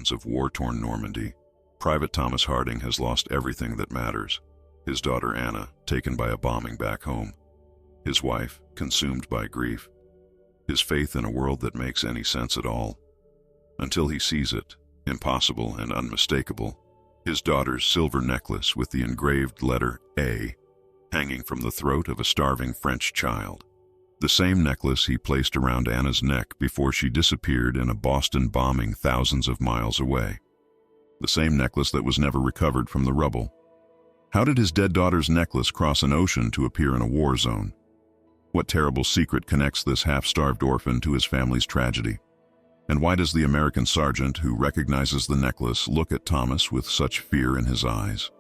ruins of war-torn Normandy, Private Thomas Harding has lost everything that matters. His daughter Anna, taken by a bombing back home. His wife, consumed by grief. His faith in a world that makes any sense at all. Until he sees it, impossible and unmistakable, his daughter's silver necklace with the engraved letter A hanging from the throat of a starving French child. The same necklace he placed around Anna's neck before she disappeared in a Boston bombing thousands of miles away. The same necklace that was never recovered from the rubble. How did his dead daughter's necklace cross an ocean to appear in a war zone? What terrible secret connects this half-starved orphan to his family's tragedy? And why does the American sergeant who recognizes the necklace look at Thomas with such fear in his eyes?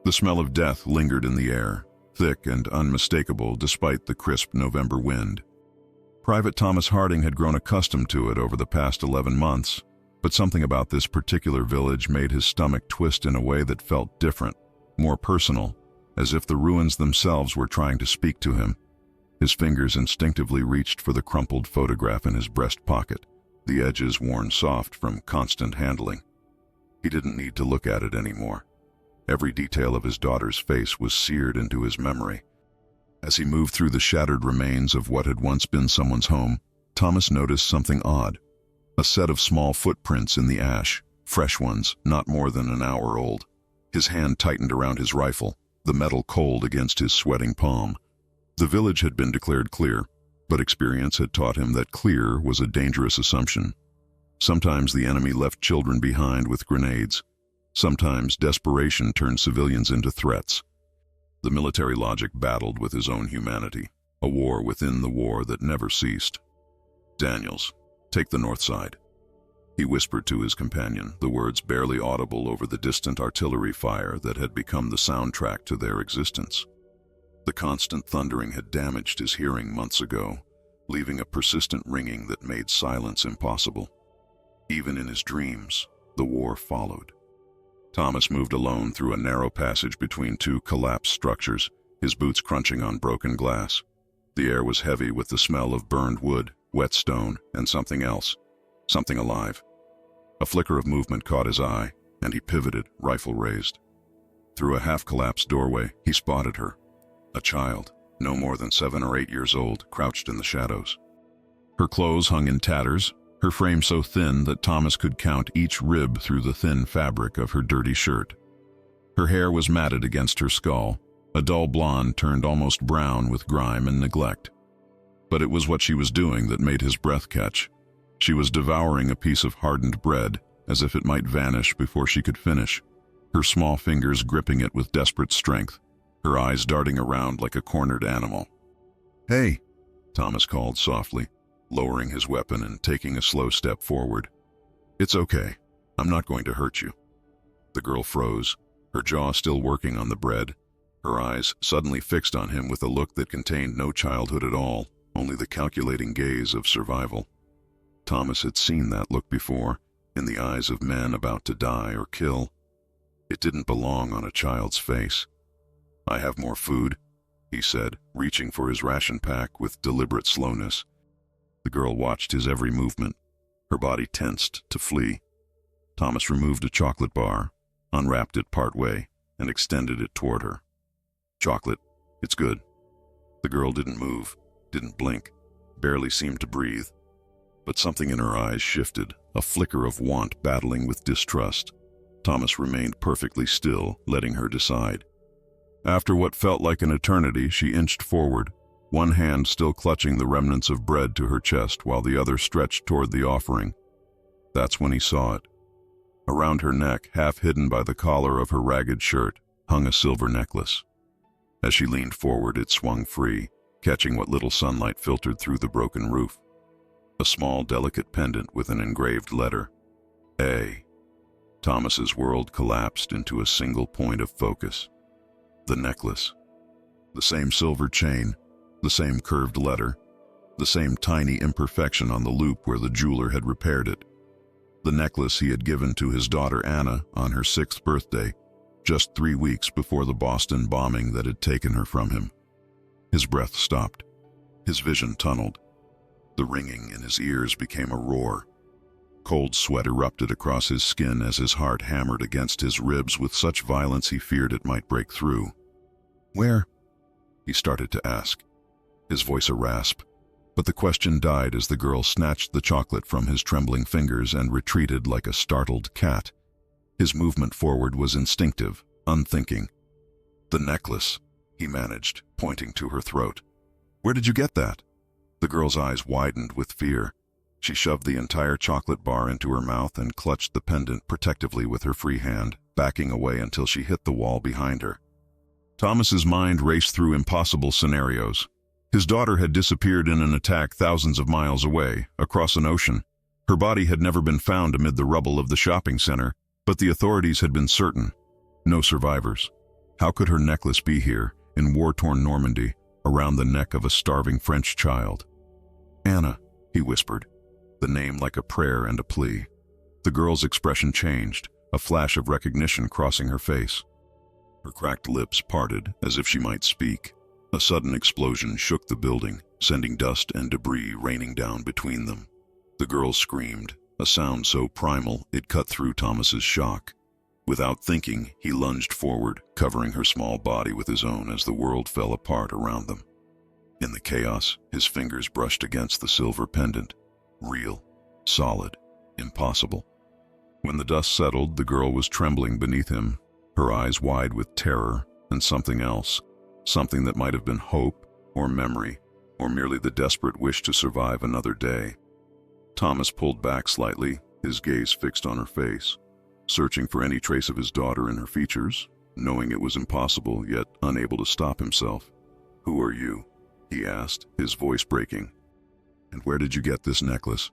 The smell of death lingered in the air, thick and unmistakable despite the crisp November wind. Private Thomas Harding had grown accustomed to it over the past 11 months, but something about this particular village made his stomach twist in a way that felt different, more personal, as if the ruins themselves were trying to speak to him. His fingers instinctively reached for the crumpled photograph in his breast pocket, the edges worn soft from constant handling. He didn't need to look at it anymore. Every detail of his daughter's face was seared into his memory. As he moved through the shattered remains of what had once been someone's home, Thomas noticed something odd. A set of small footprints in the ash, fresh ones, not more than an hour old. His hand tightened around his rifle, the metal cold against his sweating palm. The village had been declared clear, but experience had taught him that clear was a dangerous assumption. Sometimes the enemy left children behind with grenades. Sometimes desperation turned civilians into threats. The military logic battled with his own humanity, a war within the war that never ceased. "Daniels, take the north side," he whispered to his companion, the words barely audible over the distant artillery fire that had become the soundtrack to their existence. The constant thundering had damaged his hearing months ago, leaving a persistent ringing that made silence impossible. Even in his dreams, the war followed. Thomas moved alone through a narrow passage between two collapsed structures, his boots crunching on broken glass. The air was heavy with the smell of burned wood, wet stone, and something else, something alive. A flicker of movement caught his eye, and he pivoted, rifle raised. Through a half-collapsed doorway, he spotted her. A child, no more than 7 or 8 years old, crouched in the shadows. Her clothes hung in tatters, her frame so thin that Thomas could count each rib through the thin fabric of her dirty shirt. Her hair was matted against her skull, a dull blonde turned almost brown with grime and neglect. But it was what she was doing that made his breath catch. She was devouring a piece of hardened bread, as if it might vanish before she could finish, her small fingers gripping it with desperate strength, her eyes darting around like a cornered animal. "Hey," Thomas called softly, lowering his weapon and taking a slow step forward. "It's okay. I'm not going to hurt you." The girl froze, her jaw still working on the bread, her eyes suddenly fixed on him with a look that contained no childhood at all, only the calculating gaze of survival. Thomas had seen that look before, in the eyes of men about to die or kill. It didn't belong on a child's face. "I have more food," he said, reaching for his ration pack with deliberate slowness. The girl watched his every movement, her body tensed to flee. Thomas removed a chocolate bar, unwrapped it partway, and extended it toward her. "Chocolate, it's good." The girl didn't move, didn't blink, barely seemed to breathe. But something in her eyes shifted, a flicker of want battling with distrust. Thomas remained perfectly still, letting her decide. After what felt like an eternity, she inched forward, one hand still clutching the remnants of bread to her chest while the other stretched toward the offering. That's when he saw it. Around her neck, half hidden by the collar of her ragged shirt, hung a silver necklace. As she leaned forward, it swung free, catching what little sunlight filtered through the broken roof. A small, delicate pendant with an engraved letter, A. Thomas's world collapsed into a single point of focus. The necklace. The same silver chain, the same curved letter, the same tiny imperfection on the loop where the jeweler had repaired it. The necklace he had given to his daughter Anna on her 6th birthday, just 3 weeks before the Boston bombing that had taken her from him. His breath stopped. His vision tunneled. The ringing in his ears became a roar. Cold sweat erupted across his skin as his heart hammered against his ribs with such violence he feared it might break through. "Where?" he started to ask, his voice a rasp, but the question died as the girl snatched the chocolate from his trembling fingers and retreated like a startled cat. His movement forward was instinctive, unthinking. "The necklace," he managed, pointing to her throat. "Where did you get that?" The girl's eyes widened with fear. She shoved the entire chocolate bar into her mouth and clutched the pendant protectively with her free hand, backing away until she hit the wall behind her. Thomas's mind raced through impossible scenarios. His daughter had disappeared in an attack thousands of miles away, across an ocean. Her body had never been found amid the rubble of the shopping center, but the authorities had been certain. No survivors. How could her necklace be here, in war-torn Normandy, around the neck of a starving French child? "Anna," he whispered, the name like a prayer and a plea. The girl's expression changed, a flash of recognition crossing her face. Her cracked lips parted as if she might speak. A sudden explosion shook the building, sending dust and debris raining down between them. The girl screamed, a sound so primal it cut through Thomas's shock. Without thinking, he lunged forward, covering her small body with his own as the world fell apart around them. In the chaos, his fingers brushed against the silver pendant. Real, solid, impossible. When the dust settled, the girl was trembling beneath him, her eyes wide with terror and something else, something that might have been hope or memory, or merely the desperate wish to survive another day. Thomas pulled back slightly, his gaze fixed on her face, searching for any trace of his daughter in her features, knowing it was impossible, yet unable to stop himself. "Who are you?" he asked, his voice breaking. "And where did you get this necklace?"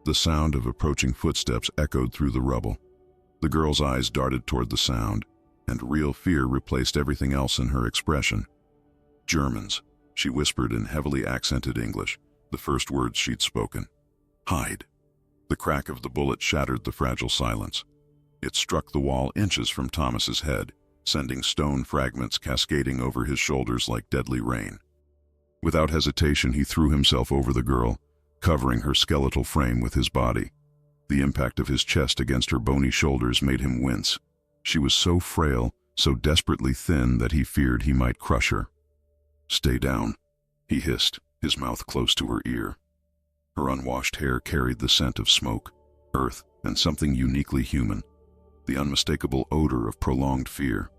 The sound of approaching footsteps echoed through the rubble. The girl's eyes darted toward the sound, and real fear replaced everything else in her expression. "Germans," she whispered in heavily accented English, the first words she'd spoken. "Hide." The crack of the bullet shattered the fragile silence. It struck the wall inches from Thomas's head, sending stone fragments cascading over his shoulders like deadly rain. Without hesitation, he threw himself over the girl, covering her skeletal frame with his body. The impact of his chest against her bony shoulders made him wince. She was so frail, so desperately thin that he feared he might crush her. "Stay down," he hissed, his mouth close to her ear. Her unwashed hair carried the scent of smoke, earth, and something uniquely human, the unmistakable odor of prolonged fear.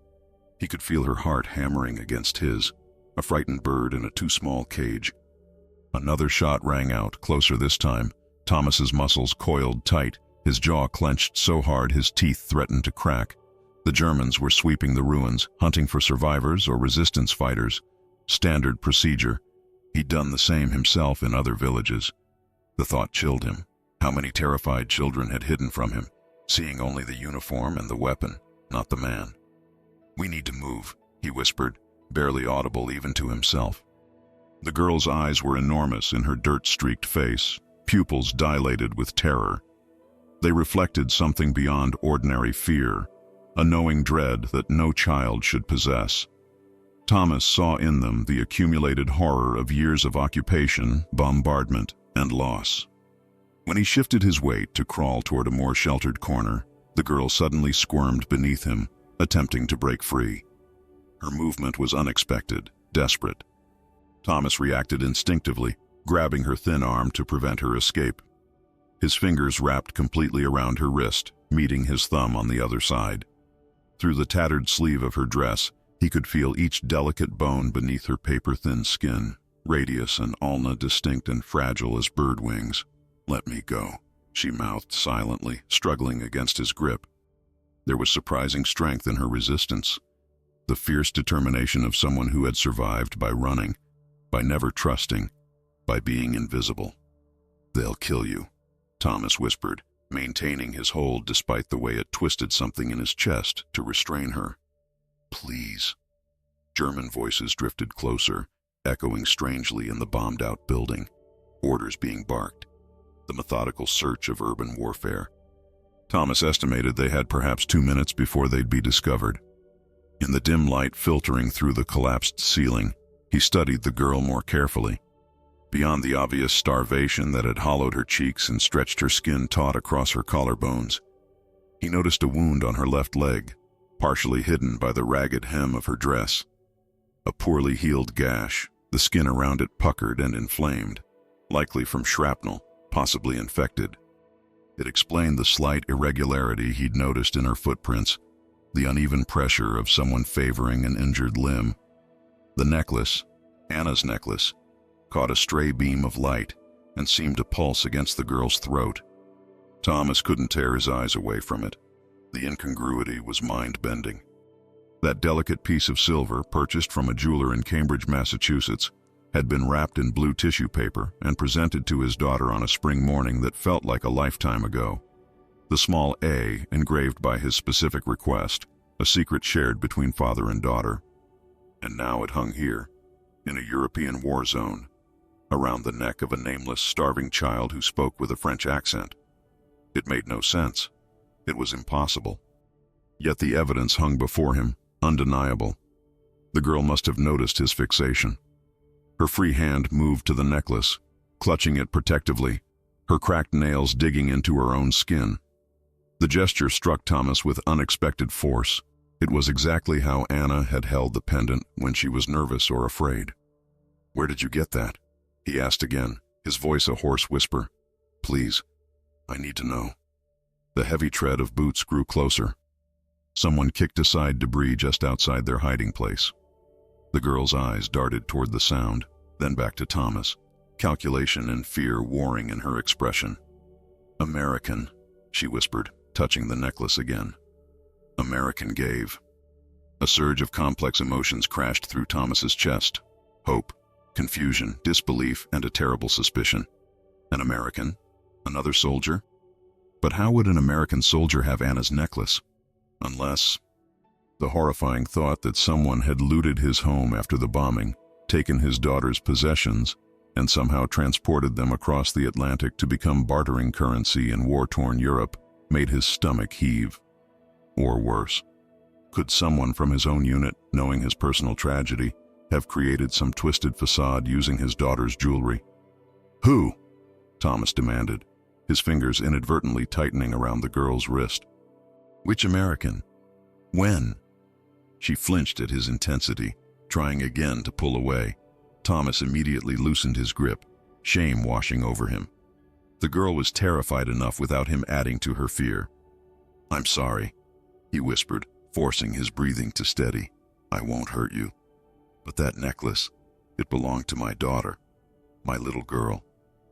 He could feel her heart hammering against his, a frightened bird in a too small cage. Another shot rang out, closer this time. Thomas's muscles coiled tight, his jaw clenched so hard his teeth threatened to crack. The Germans were sweeping the ruins, hunting for survivors or resistance fighters. Standard procedure. He'd done the same himself in other villages. The thought chilled him. How many terrified children had hidden from him, seeing only the uniform and the weapon, not the man. "We need to move," he whispered, barely audible even to himself. The girl's eyes were enormous in her dirt-streaked face, pupils dilated with terror. They reflected something beyond ordinary fear, a knowing dread that no child should possess. Thomas saw in them the accumulated horror of years of occupation, bombardment, and loss. When he shifted his weight to crawl toward a more sheltered corner, the girl suddenly squirmed beneath him, attempting to break free. Her movement was unexpected, desperate. Thomas reacted instinctively, grabbing her thin arm to prevent her escape. His fingers wrapped completely around her wrist, meeting his thumb on the other side. Through the tattered sleeve of her dress, he could feel each delicate bone beneath her paper-thin skin, radius and ulna distinct and fragile as bird wings. "Let me go," she mouthed silently, struggling against his grip. There was surprising strength in her resistance, the fierce determination of someone who had survived by running, by never trusting, by being invisible. "They'll kill you," Thomas whispered, maintaining his hold despite the way it twisted something in his chest to restrain her. "Please." German voices drifted closer, echoing strangely in the bombed-out building, orders being barked, the methodical search of urban warfare. Thomas estimated they had perhaps 2 minutes before they'd be discovered. In the dim light filtering through the collapsed ceiling, he studied the girl more carefully. Beyond the obvious starvation that had hollowed her cheeks and stretched her skin taut across her collarbones, he noticed a wound on her left leg, partially hidden by the ragged hem of her dress. A poorly healed gash, the skin around it puckered and inflamed, likely from shrapnel, possibly infected. It explained the slight irregularity he'd noticed in her footprints, the uneven pressure of someone favoring an injured limb. The necklace, Anna's necklace, caught a stray beam of light and seemed to pulse against the girl's throat. Thomas couldn't tear his eyes away from it. The incongruity was mind-bending. That delicate piece of silver, purchased from a jeweler in Cambridge, Massachusetts, had been wrapped in blue tissue paper and presented to his daughter on a spring morning that felt like a lifetime ago. The small A engraved by his specific request, a secret shared between father and daughter. And now it hung here, in a European war zone, around the neck of a nameless, starving child who spoke with a French accent. It made no sense. It was impossible. Yet the evidence hung before him, undeniable. The girl must have noticed his fixation. Her free hand moved to the necklace, clutching it protectively, her cracked nails digging into her own skin. The gesture struck Thomas with unexpected force. It was exactly how Anna had held the pendant when she was nervous or afraid. "Where did you get that?" he asked again, his voice a hoarse whisper. "Please, I need to know." The heavy tread of boots grew closer. Someone kicked aside debris just outside their hiding place. The girl's eyes darted toward the sound, then back to Thomas, calculation and fear warring in her expression. "American," she whispered, touching the necklace again. American gave. A surge of complex emotions crashed through Thomas's chest. Hope, confusion, disbelief, and a terrible suspicion. An American? Another soldier? But how would an American soldier have Anna's necklace? Unless... The horrifying thought that someone had looted his home after the bombing, taken his daughter's possessions, and somehow transported them across the Atlantic to become bartering currency in war-torn Europe made his stomach heave. Or worse, could someone from his own unit, knowing his personal tragedy, have created some twisted facade using his daughter's jewelry? "Who?" Thomas demanded, his fingers inadvertently tightening around the girl's wrist. "Which American? When?" She flinched at his intensity, trying again to pull away. Thomas immediately loosened his grip, shame washing over him. The girl was terrified enough without him adding to her fear. "I'm sorry," he whispered, forcing his breathing to steady. "I won't hurt you. But that necklace, it belonged to my daughter, my little girl."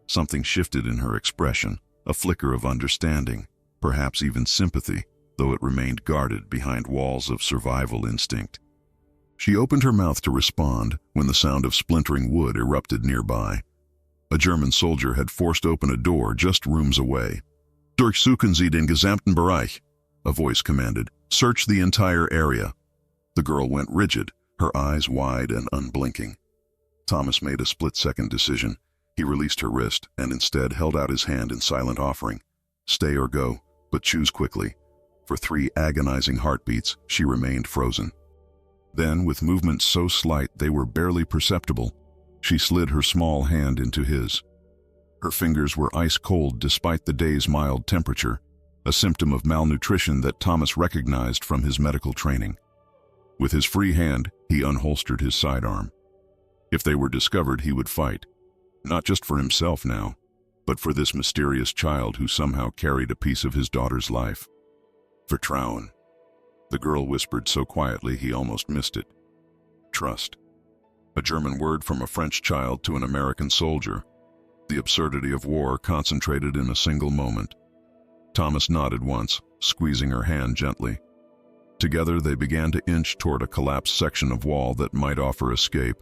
Something shifted in her expression, a flicker of understanding, perhaps even sympathy, though it remained guarded behind walls of survival instinct. She opened her mouth to respond when the sound of splintering wood erupted nearby. A German soldier had forced open a door just rooms away. "Durchsuchen Sie den gesamten Bereich," a voice commanded. "Search the entire area." The girl went rigid, her eyes wide and unblinking. Thomas made a split-second decision. He released her wrist and instead held out his hand in silent offering. Stay or go, but choose quickly. For 3 agonizing heartbeats, she remained frozen. Then, with movements so slight they were barely perceptible, she slid her small hand into his. Her fingers were ice-cold despite the day's mild temperature, a symptom of malnutrition that Thomas recognized from his medical training. With his free hand, he unholstered his sidearm. If they were discovered, he would fight. Not just for himself now, but for this mysterious child who somehow carried a piece of his daughter's life. "Vertrauen," the girl whispered so quietly he almost missed it. Trust. A German word from a French child to an American soldier. The absurdity of war concentrated in a single moment. Thomas nodded once, squeezing her hand gently. Together they began to inch toward a collapsed section of wall that might offer escape,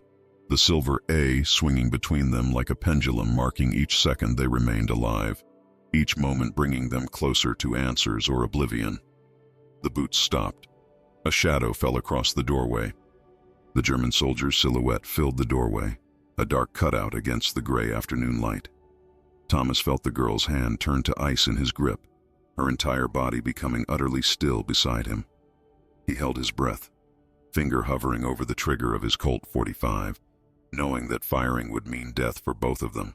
the silver A swinging between them like a pendulum, marking each second they remained alive, each moment bringing them closer to answers or oblivion. The boots stopped. A shadow fell across the doorway. The German soldier's silhouette filled the doorway, a dark cutout against the gray afternoon light. Thomas felt the girl's hand turn to ice in his grip, her entire body becoming utterly still beside him. He held his breath, finger hovering over the trigger of his Colt .45. knowing that firing would mean death for both of them,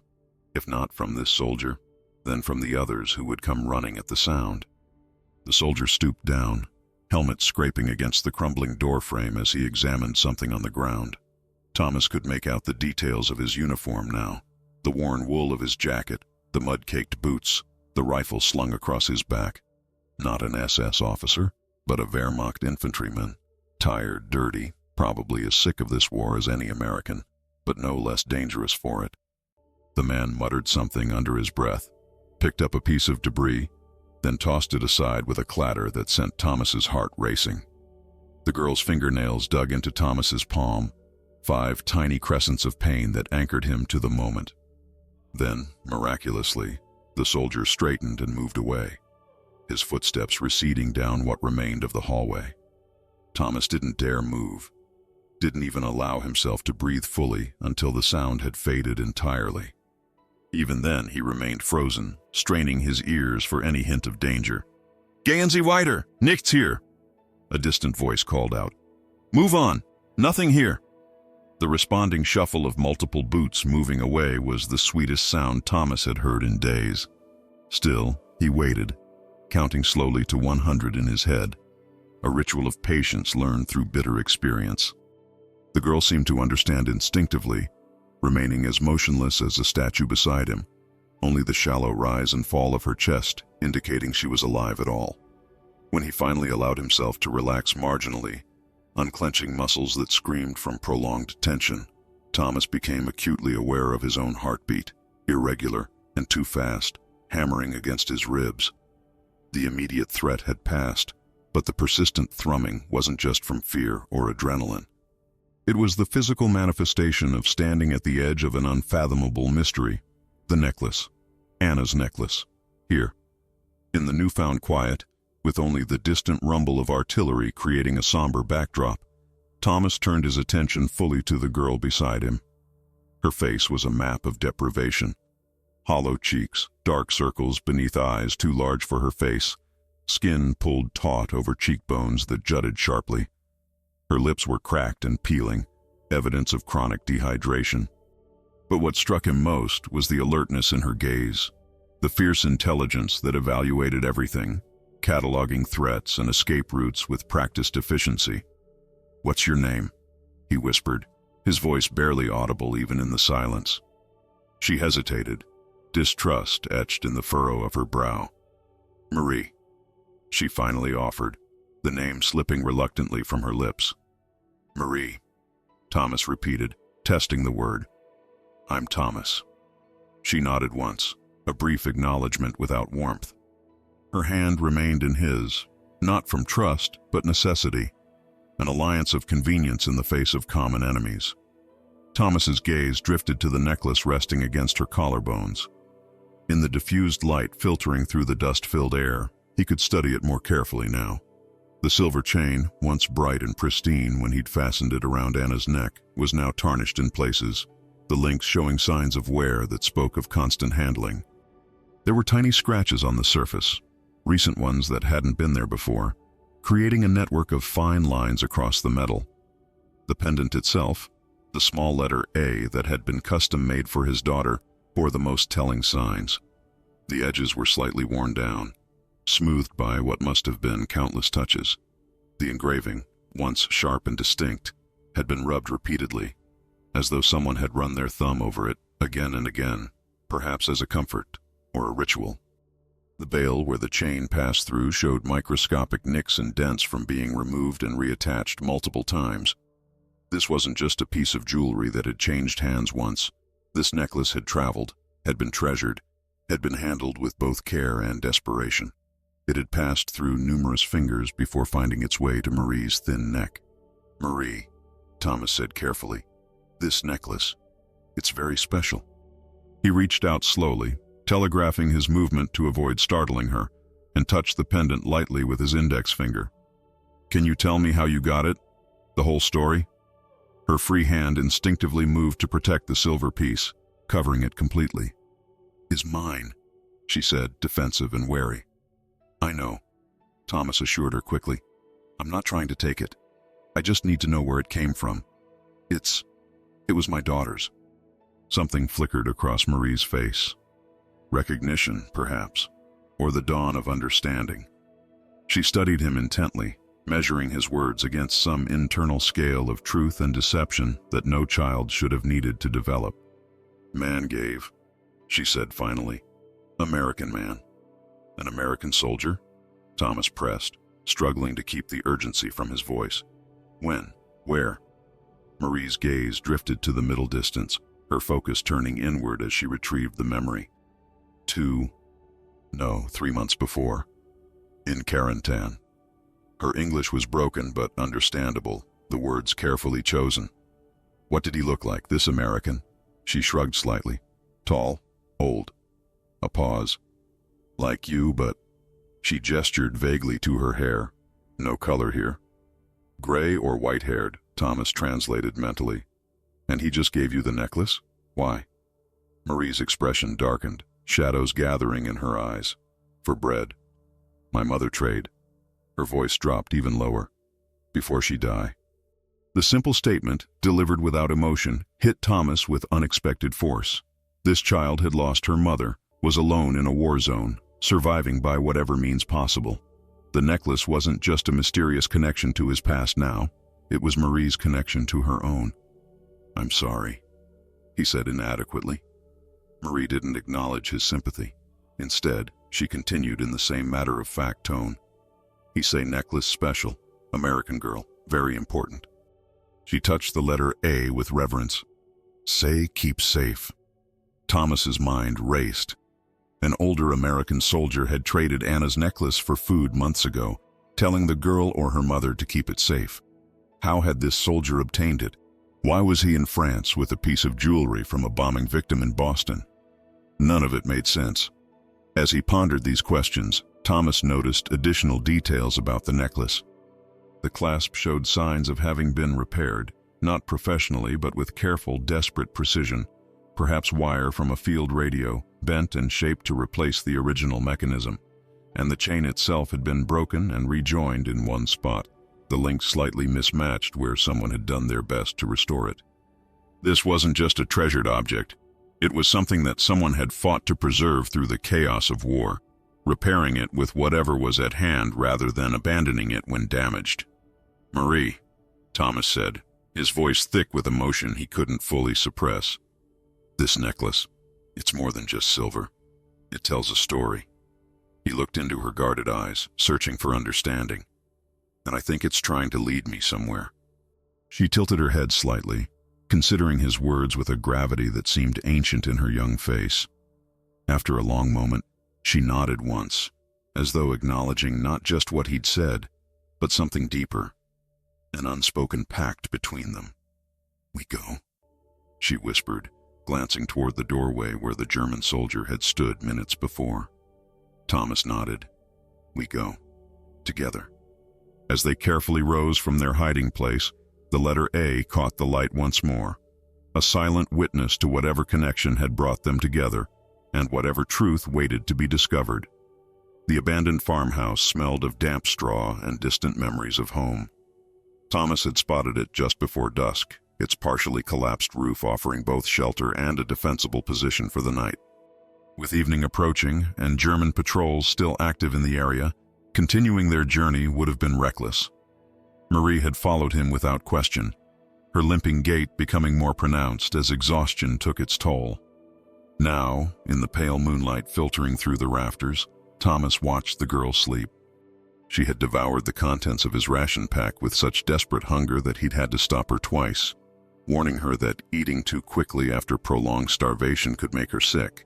if not from this soldier, then from the others who would come running at the sound. The soldier stooped down, helmet scraping against the crumbling doorframe as he examined something on the ground. Thomas could make out the details of his uniform now, the worn wool of his jacket, the mud-caked boots, the rifle slung across his back. Not an SS officer, but a Wehrmacht infantryman. Tired, dirty, probably as sick of this war as any American, but no less dangerous for it. The man muttered something under his breath, picked up a piece of debris, then tossed it aside with a clatter that sent Thomas's heart racing. The girl's fingernails dug into Thomas's palm, 5 tiny crescents of pain that anchored him to the moment. Then, miraculously, the soldier straightened and moved away, his footsteps receding down what remained of the hallway. Thomas didn't dare move, didn't even allow himself to breathe fully until the sound had faded entirely. Even then, he remained frozen, straining his ears for any hint of danger. "Gehen Sie weiter! Nichts hier!" a distant voice called out. "Move on! Nothing here!" The responding shuffle of multiple boots moving away was the sweetest sound Thomas had heard in days. Still, he waited, counting slowly to 100 in his head, a ritual of patience learned through bitter experience. The girl seemed to understand instinctively, remaining as motionless as a statue beside him, only the shallow rise and fall of her chest indicating she was alive at all. When he finally allowed himself to relax marginally, unclenching muscles that screamed from prolonged tension, Thomas became acutely aware of his own heartbeat, irregular and too fast, hammering against his ribs. The immediate threat had passed, but the persistent thrumming wasn't just from fear or adrenaline. It was the physical manifestation of standing at the edge of an unfathomable mystery. The necklace. Anna's necklace. Here. In the newfound quiet, with only the distant rumble of artillery creating a somber backdrop, Thomas turned his attention fully to the girl beside him. Her face was a map of deprivation. Hollow cheeks, dark circles beneath eyes too large for her face, skin pulled taut over cheekbones that jutted sharply. Her lips were cracked and peeling, evidence of chronic dehydration. But what struck him most was the alertness in her gaze, the fierce intelligence that evaluated everything, cataloging threats and escape routes with practiced efficiency. "What's your name?" he whispered, his voice barely audible even in the silence. She hesitated, distrust etched in the furrow of her brow. "Marie," she finally offered, the name slipping reluctantly from her lips. "Marie," Thomas repeated, testing the word. "I'm Thomas." She nodded once, a brief acknowledgement without warmth. Her hand remained in his, not from trust, but necessity, an alliance of convenience in the face of common enemies. Thomas's gaze drifted to the necklace resting against her collarbones. In the diffused light filtering through the dust-filled air, he could study it more carefully now. The silver chain, once bright and pristine when he'd fastened it around Anna's neck, was now tarnished in places, the links showing signs of wear that spoke of constant handling. There were tiny scratches on the surface, recent ones that hadn't been there before, creating a network of fine lines across the metal. The pendant itself, the small letter A that had been custom-made for his daughter, bore the most telling signs. The edges were slightly worn down, smoothed by what must have been countless touches. The engraving, once sharp and distinct, had been rubbed repeatedly, as though someone had run their thumb over it again and again, perhaps as a comfort or a ritual. The bail where the chain passed through showed microscopic nicks and dents from being removed and reattached multiple times. This wasn't just a piece of jewelry that had changed hands once. This necklace had traveled, had been treasured, had been handled with both care and desperation. It had passed through numerous fingers before finding its way to Marie's thin neck. "Marie," Thomas said carefully, "this necklace, it's very special." He reached out slowly, telegraphing his movement to avoid startling her, and touched the pendant lightly with his index finger. "Can you tell me how you got it? The whole story?" Her free hand instinctively moved to protect the silver piece, covering it completely. "Is mine," she said, defensive and wary. "I know," Thomas assured her quickly. "I'm not trying to take it. I just need to know where it came from. It's..." It was my daughter's. Something flickered across Marie's face. Recognition, perhaps, or the dawn of understanding. She studied him intently, measuring his words against some internal scale of truth and deception that no child should have needed to develop. "Man gave," she said finally. "American man." "An American soldier?" Thomas pressed, struggling to keep the urgency from his voice. "When? Where?" Marie's gaze drifted to the middle distance, her focus turning inward as she retrieved the memory. 3 months before. In Carentan. Her English was broken but understandable, the words carefully chosen. "What did he look like, this American?" She shrugged slightly. "Tall? Old?" A pause. "Like you, but..." She gestured vaguely to her hair. "No color here." "Gray or white-haired," Thomas translated mentally. "And he just gave you the necklace? Why?" Marie's expression darkened, shadows gathering in her eyes. "For bread. My mother trade." Her voice dropped even lower. "Before she die." The simple statement, delivered without emotion, hit Thomas with unexpected force. This child had lost her mother, was alone in a war zone, surviving by whatever means possible. The necklace wasn't just a mysterious connection to his past now, it was Marie's connection to her own. "I'm sorry," he said inadequately. Marie didn't acknowledge his sympathy. Instead, she continued in the same matter-of-fact tone. "He say necklace special, American girl, very important." She touched the letter A with reverence. "Say keep safe." Thomas's mind raced. An older American soldier had traded Anna's necklace for food months ago, telling the girl or her mother to keep it safe. How had this soldier obtained it? Why was he in France with a piece of jewelry from a bombing victim in Boston? None of it made sense. As he pondered these questions, Thomas noticed additional details about the necklace. The clasp showed signs of having been repaired, not professionally but with careful, desperate precision. Perhaps wire from a field radio, bent and shaped to replace the original mechanism. And the chain itself had been broken and rejoined in one spot, the link slightly mismatched where someone had done their best to restore it. This wasn't just a treasured object. It was something that someone had fought to preserve through the chaos of war, repairing it with whatever was at hand rather than abandoning it when damaged. "Marie," Thomas said, his voice thick with emotion he couldn't fully suppress. "This necklace, it's more than just silver. It tells a story." He looked into her guarded eyes, searching for understanding. "And I think it's trying to lead me somewhere." She tilted her head slightly, considering his words with a gravity that seemed ancient in her young face. After a long moment, she nodded once, as though acknowledging not just what he'd said, but something deeper, an unspoken pact between them. "We go," she whispered, glancing toward the doorway where the German soldier had stood minutes before. Thomas nodded. "We go. Together." As they carefully rose from their hiding place, the letter A caught the light once more, a silent witness to whatever connection had brought them together, and whatever truth waited to be discovered. The abandoned farmhouse smelled of damp straw and distant memories of home. Thomas had spotted it just before dusk, its partially collapsed roof offering both shelter and a defensible position for the night. With evening approaching and German patrols still active in the area, continuing their journey would have been reckless. Marie had followed him without question, her limping gait becoming more pronounced as exhaustion took its toll. Now, in the pale moonlight filtering through the rafters, Thomas watched the girl sleep. She had devoured the contents of his ration pack with such desperate hunger that he'd had to stop her twice, warning her that eating too quickly after prolonged starvation could make her sick.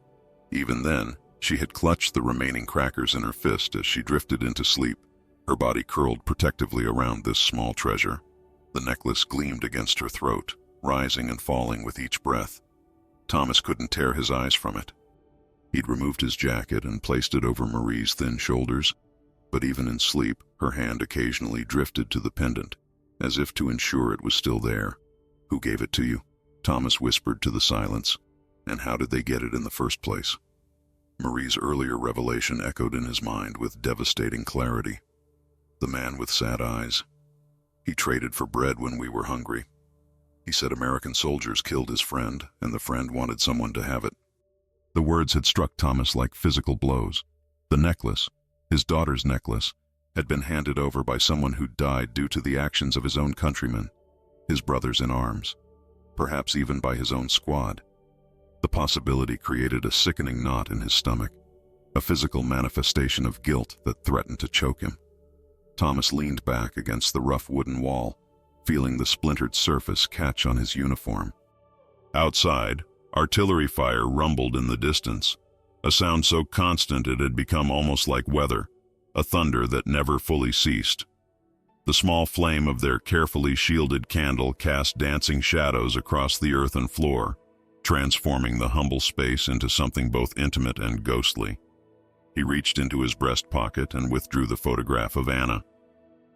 Even then, she had clutched the remaining crackers in her fist as she drifted into sleep, her body curled protectively around this small treasure. The necklace gleamed against her throat, rising and falling with each breath. Thomas couldn't tear his eyes from it. He'd removed his jacket and placed it over Marie's thin shoulders, but even in sleep, her hand occasionally drifted to the pendant, as if to ensure it was still there. "Who gave it to you?" Thomas whispered to the silence. "And how did they get it in the first place?" Marie's earlier revelation echoed in his mind with devastating clarity. The man with sad eyes. "He traded for bread when we were hungry." He said American soldiers killed his friend, and the friend wanted someone to have it. The words had struck Thomas like physical blows. The necklace, his daughter's necklace, had been handed over by someone who died due to the actions of his own countrymen, his brothers in arms, perhaps even by his own squad. The possibility created a sickening knot in his stomach, a physical manifestation of guilt that threatened to choke him. Thomas leaned back against the rough wooden wall, feeling the splintered surface catch on his uniform. Outside, artillery fire rumbled in the distance, a sound so constant it had become almost like weather, a thunder that never fully ceased. The small flame of their carefully shielded candle cast dancing shadows across the earthen floor, transforming the humble space into something both intimate and ghostly. He reached into his breast pocket and withdrew the photograph of Anna.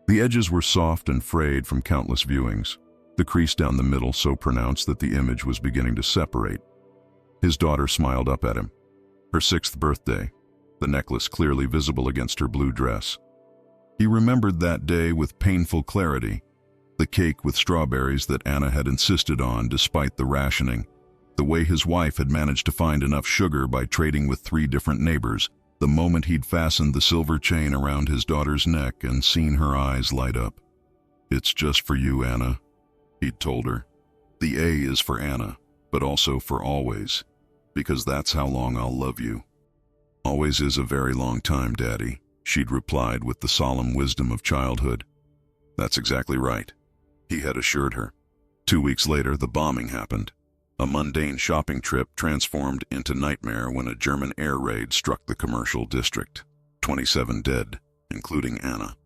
The edges were soft and frayed from countless viewings, the crease down the middle so pronounced that the image was beginning to separate. His daughter smiled up at him. Her 6th birthday, the necklace clearly visible against her blue dress. He remembered that day with painful clarity, the cake with strawberries that Anna had insisted on despite the rationing, the way his wife had managed to find enough sugar by trading with 3 different neighbors, the moment he'd fastened the silver chain around his daughter's neck and seen her eyes light up. "It's just for you, Anna," he'd told her. "The A is for Anna, but also for always, because that's how long I'll love you." "Always is a very long time, Daddy," she'd replied with the solemn wisdom of childhood. "That's exactly right," he had assured her. 2 weeks later, the bombing happened. A mundane shopping trip transformed into nightmare when a German air raid struck the commercial district. 27 dead, including Anna.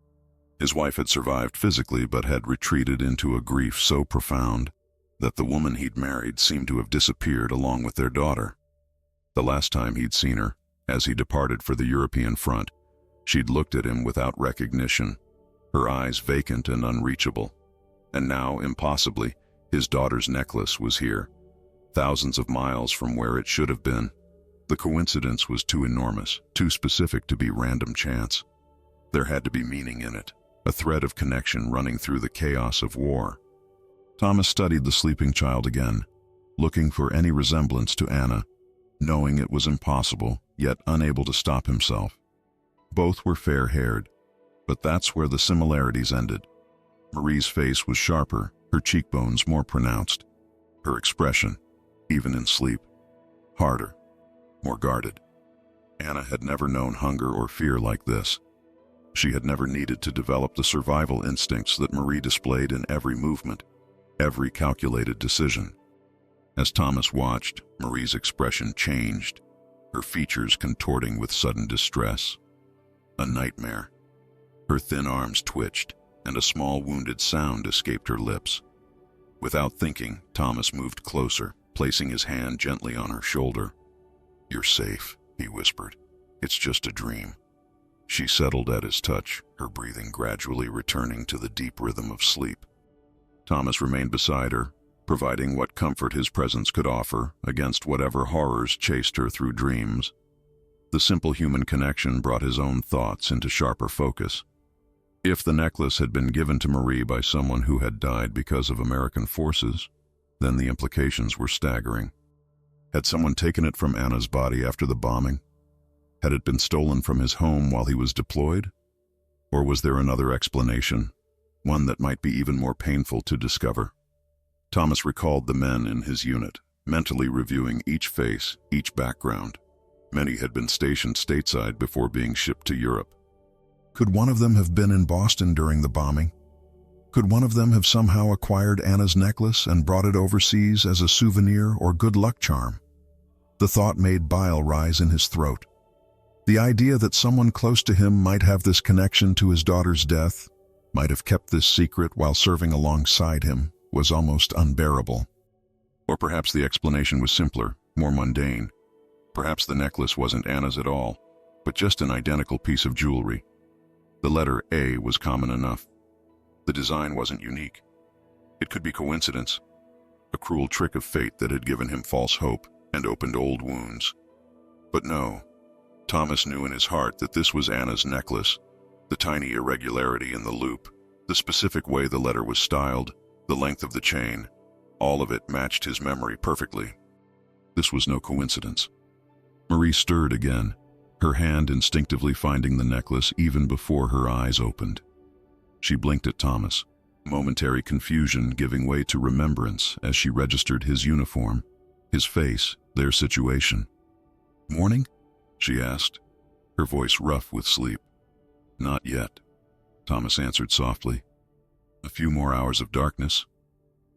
His wife had survived physically but had retreated into a grief so profound that the woman he'd married seemed to have disappeared along with their daughter. The last time he'd seen her, as he departed for the European front, she'd looked at him without recognition, her eyes vacant and unreachable. And now, impossibly, his daughter's necklace was here, thousands of miles from where it should have been. The coincidence was too enormous, too specific to be random chance. There had to be meaning in it, a thread of connection running through the chaos of war. Thomas studied the sleeping child again, looking for any resemblance to Anna, knowing it was impossible, yet unable to stop himself. Both were fair-haired, but that's where the similarities ended. Marie's face was sharper, her cheekbones more pronounced, her expression, even in sleep, harder, more guarded. Anna had never known hunger or fear like this. She had never needed to develop the survival instincts that Marie displayed in every movement, every calculated decision. As Thomas watched, Marie's expression changed, her features contorting with sudden distress. A nightmare. Her thin arms twitched, and a small wounded sound escaped her lips. Without thinking, Thomas moved closer, placing his hand gently on her shoulder. "You're safe," he whispered. "It's just a dream." She settled at his touch, her breathing gradually returning to the deep rhythm of sleep. Thomas remained beside her, providing what comfort his presence could offer against whatever horrors chased her through dreams. The simple human connection brought his own thoughts into sharper focus. If the necklace had been given to Marie by someone who had died because of American forces, then the implications were staggering. Had someone taken it from Anna's body after the bombing? Had it been stolen from his home while he was deployed? Or was there another explanation, one that might be even more painful to discover? Thomas recalled the men in his unit, mentally reviewing each face, each background. Many had been stationed stateside before being shipped to Europe. Could one of them have been in Boston during the bombing? Could one of them have somehow acquired Anna's necklace and brought it overseas as a souvenir or good luck charm? The thought made bile rise in his throat. The idea that someone close to him might have this connection to his daughter's death, might have kept this secret while serving alongside him, was almost unbearable. Or perhaps the explanation was simpler, more mundane. Perhaps the necklace wasn't Anna's at all, but just an identical piece of jewelry. The letter A was common enough. The design wasn't unique. It could be coincidence, a cruel trick of fate that had given him false hope and opened old wounds. But no, Thomas knew in his heart that this was Anna's necklace, the tiny irregularity in the loop, the specific way the letter was styled, the length of the chain. All of it matched his memory perfectly. This was no coincidence. Marie stirred again, her hand instinctively finding the necklace even before her eyes opened. She blinked at Thomas, momentary confusion giving way to remembrance as she registered his uniform, his face, their situation. "Morning?" she asked, her voice rough with sleep. "Not yet," Thomas answered softly. "A few more hours of darkness."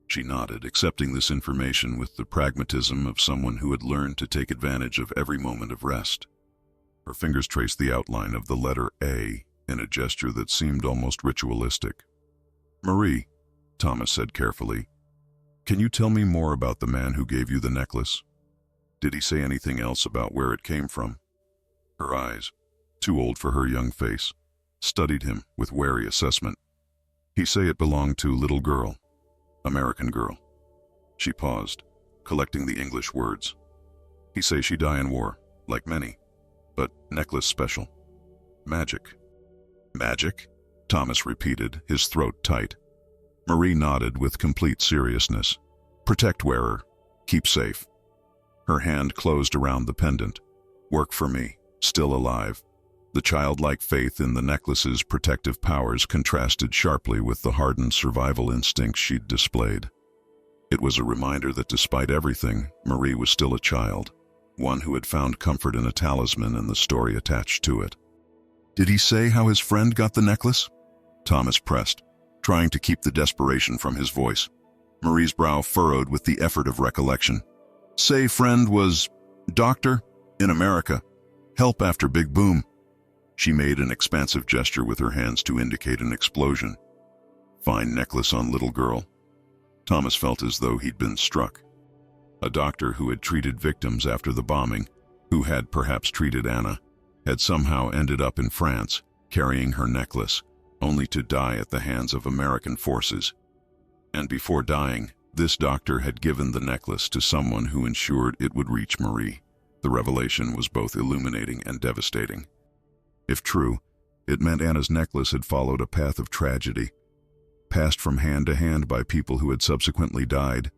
She nodded, accepting this information with the pragmatism of someone who had learned to take advantage of every moment of rest. Her fingers traced the outline of the letter A in a gesture that seemed almost ritualistic. "Marie," Thomas said carefully, "can you tell me more about the man who gave you the necklace? Did he say anything else about where it came from?" Her eyes, too old for her young face, studied him with wary assessment. "He say it belonged to little girl. American girl." She paused, collecting the English words. "He say she die in war, like many, but necklace special. Magic." "Magic?" Thomas repeated, his throat tight. Marie nodded with complete seriousness. "Protect wearer. Keep safe." Her hand closed around the pendant. "Work for me, still alive." The childlike faith in the necklace's protective powers contrasted sharply with the hardened survival instincts she'd displayed. It was a reminder that despite everything, Marie was still a child, one who had found comfort in a talisman and the story attached to it. "Did he say how his friend got the necklace?" Thomas pressed, trying to keep the desperation from his voice. Marie's brow furrowed with the effort of recollection. "Say friend was doctor in America. Help after big boom." She made an expansive gesture with her hands to indicate an explosion. "Fine necklace on little girl." Thomas felt as though he'd been struck. A doctor who had treated victims after the bombing, who had perhaps treated Anna, had somehow ended up in France, carrying her necklace, only to die at the hands of American forces. And before dying, this doctor had given the necklace to someone who ensured it would reach Marie. The revelation was both illuminating and devastating. If true, it meant Anna's necklace had followed a path of tragedy, passed from hand to hand by people who had subsequently died,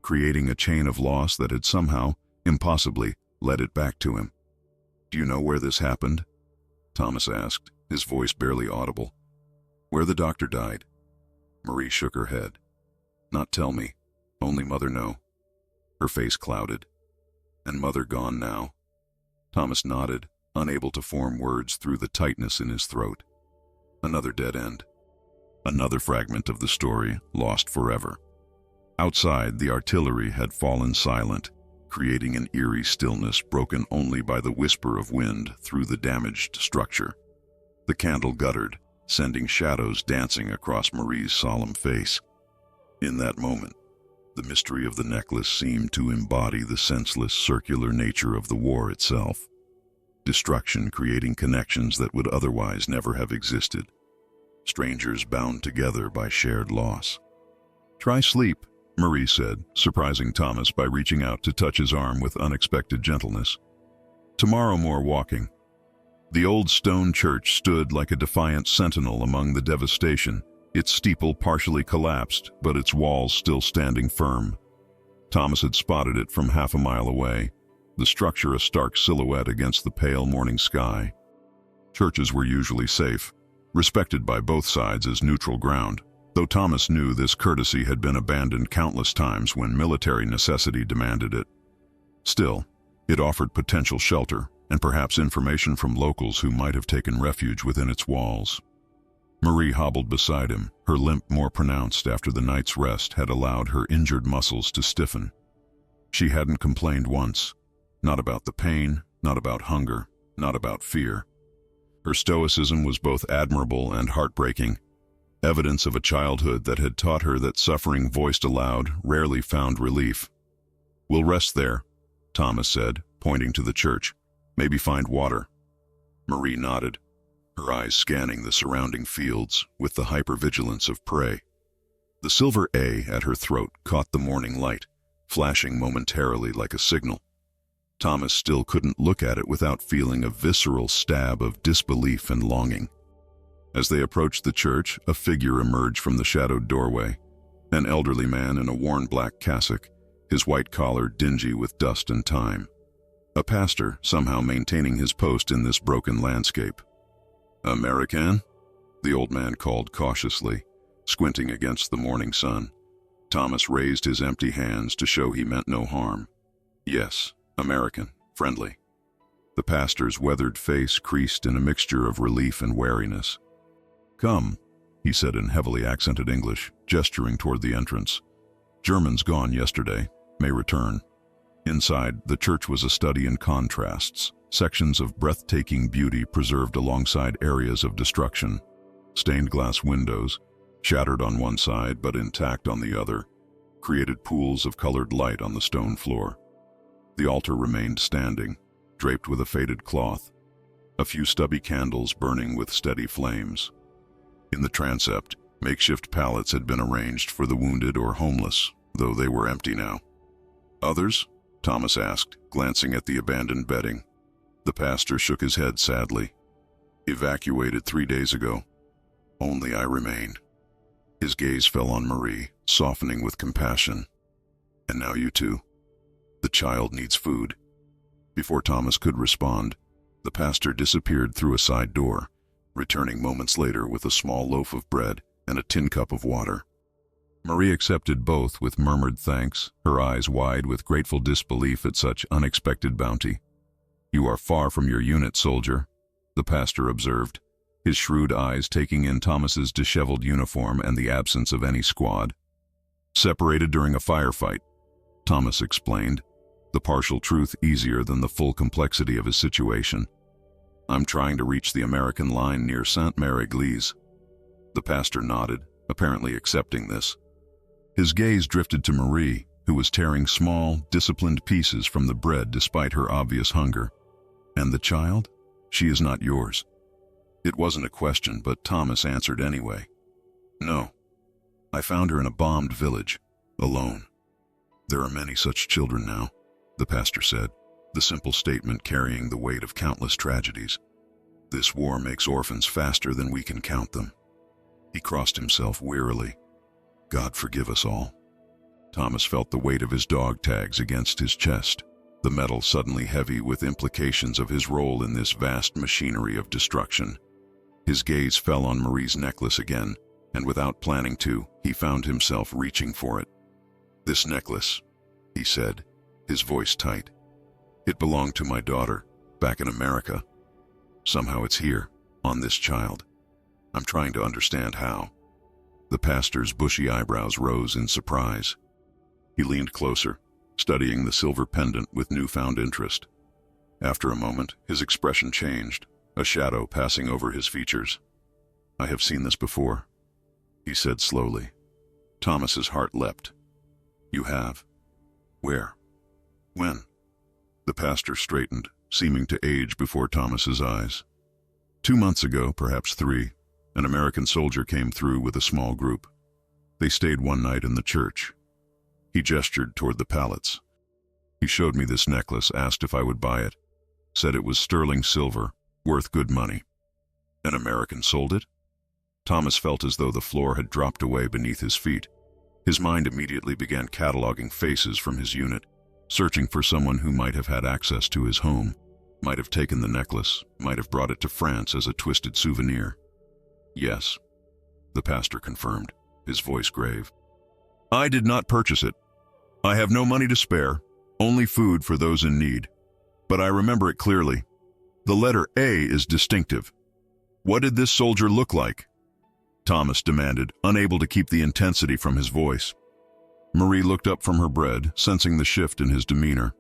creating a chain of loss that had somehow, impossibly, led it back to him. "Do you know where this happened?" Thomas asked, his voice barely audible. "Where the doctor died?" Marie shook her head. "Not tell me. Only Mother know." Her face clouded. "And Mother gone now?" Thomas nodded, unable to form words through the tightness in his throat. Another dead end. Another fragment of the story lost forever. Outside, the artillery had fallen silent, creating an eerie stillness broken only by the whisper of wind through the damaged structure. The candle guttered, sending shadows dancing across Marie's solemn face. In that moment, the mystery of the necklace seemed to embody the senseless circular nature of the war itself. Destruction creating connections that would otherwise never have existed. Strangers bound together by shared loss. "Try sleep," Marie said, surprising Thomas by reaching out to touch his arm with unexpected gentleness. "Tomorrow more walking." The old stone church stood like a defiant sentinel among the devastation, its steeple partially collapsed, but its walls still standing firm. Thomas had spotted it from half a mile away, the structure a stark silhouette against the pale morning sky. Churches were usually safe, respected by both sides as neutral ground, though Thomas knew this courtesy had been abandoned countless times when military necessity demanded it. Still, it offered potential shelter and perhaps information from locals who might have taken refuge within its walls. Marie hobbled beside him, her limp more pronounced after the night's rest had allowed her injured muscles to stiffen. She hadn't complained once. Not about the pain, not about hunger, not about fear. Her stoicism was both admirable and heartbreaking, evidence of a childhood that had taught her that suffering voiced aloud rarely found relief. "We'll rest there," Thomas said, pointing to the church. "Maybe find water." Marie nodded, her eyes scanning the surrounding fields with the hypervigilance of prey. The silver A at her throat caught the morning light, flashing momentarily like a signal. Thomas still couldn't look at it without feeling a visceral stab of disbelief and longing. As they approached the church, a figure emerged from the shadowed doorway, An elderly man in a worn black cassock, his white collar dingy with dust and time. A pastor, somehow maintaining his post in this broken landscape. "American?" the old man called cautiously, squinting against the morning sun. Thomas raised his empty hands to show he meant no harm. "Yes, American, friendly." The pastor's weathered face creased in a mixture of relief and wariness. "Come," he said in heavily accented English, gesturing toward the entrance. "Germans gone yesterday, may return." Inside, the church was a study in contrasts, sections of breathtaking beauty preserved alongside areas of destruction. Stained glass windows, shattered on one side but intact on the other, created pools of colored light on the stone floor. The altar remained standing, draped with a faded cloth, a few stubby candles burning with steady flames. In the transept, makeshift pallets had been arranged for the wounded or homeless, though they were empty now. "Others?" Thomas asked, glancing at the abandoned bedding. The pastor shook his head sadly. "Evacuated 3 days ago. Only I remain." His gaze fell on Marie, softening with compassion. "And now you too. The child needs food." Before Thomas could respond, the pastor disappeared through a side door, returning moments later with a small loaf of bread and a tin cup of water. Marie accepted both with murmured thanks, her eyes wide with grateful disbelief at such unexpected bounty. "You are far from your unit, soldier," the pastor observed, his shrewd eyes taking in Thomas's disheveled uniform and the absence of any squad. "Separated during a firefight," Thomas explained, the partial truth easier than the full complexity of his situation. "I'm trying to reach the American line near Sainte-Mère-Église." The pastor nodded, apparently accepting this. His gaze drifted to Marie, who was tearing small, disciplined pieces from the bread despite her obvious hunger. "And the child? She is not yours." It wasn't a question, but Thomas answered anyway. "No. I found her in a bombed village, alone." "There are many such children now," the pastor said, the simple statement carrying the weight of countless tragedies. "This war makes orphans faster than we can count them." He crossed himself wearily. "God forgive us all." Thomas felt the weight of his dog tags against his chest, the metal suddenly heavy with implications of his role in this vast machinery of destruction. His gaze fell on Marie's necklace again, and without planning to, he found himself reaching for it. "This necklace," he said, his voice tight. "It belonged to my daughter, back in America. Somehow it's here, on this child. I'm trying to understand how." The pastor's bushy eyebrows rose in surprise. He leaned closer, studying the silver pendant with newfound interest. After a moment, his expression changed, a shadow passing over his features. "I have seen this before," he said slowly. Thomas's heart leapt. "You have? Where? When?" The pastor straightened, seeming to age before Thomas's eyes. 2 months ago, perhaps 3, an American soldier came through with a small group. They stayed one night in the church. He gestured toward the pallets. He showed me this necklace, asked if I would buy it, said it was sterling silver, worth good money. An American sold it? Thomas felt as though the floor had dropped away beneath his feet. His mind immediately began cataloging faces from his unit, searching for someone who might have had access to his home, might have taken the necklace, might have brought it to France as a twisted souvenir. "Yes," the pastor confirmed, his voice grave. "I did not purchase it. I have no money to spare, only food for those in need. But I remember it clearly. The letter A is distinctive. What did this soldier look like?" Thomas demanded, unable to keep the intensity from his voice. Marie looked up from her bread, sensing the shift in his demeanor.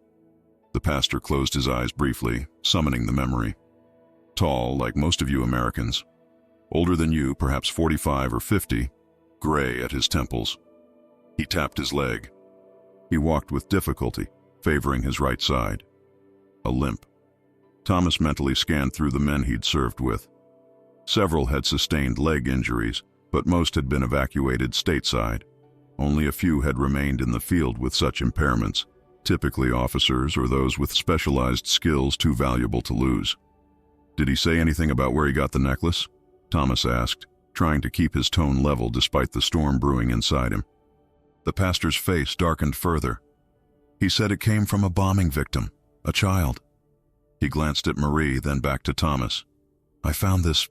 The pastor closed his eyes briefly, summoning the memory. Tall, like most of you Americans. Older than you, perhaps 45 or 50, gray at his temples. He tapped his leg. He walked with difficulty, favoring his right side. A limp. Thomas mentally scanned through the men he'd served with. Several had sustained leg injuries, but most had been evacuated stateside. Only a few had remained in the field with such impairments, typically officers or those with specialized skills too valuable to lose. "Did he say anything about where he got the necklace?" Thomas asked, trying to keep his tone level despite the storm brewing inside him. The pastor's face darkened further. He said it came from a bombing victim, a child. He glanced at Marie, then back to Thomas. I found this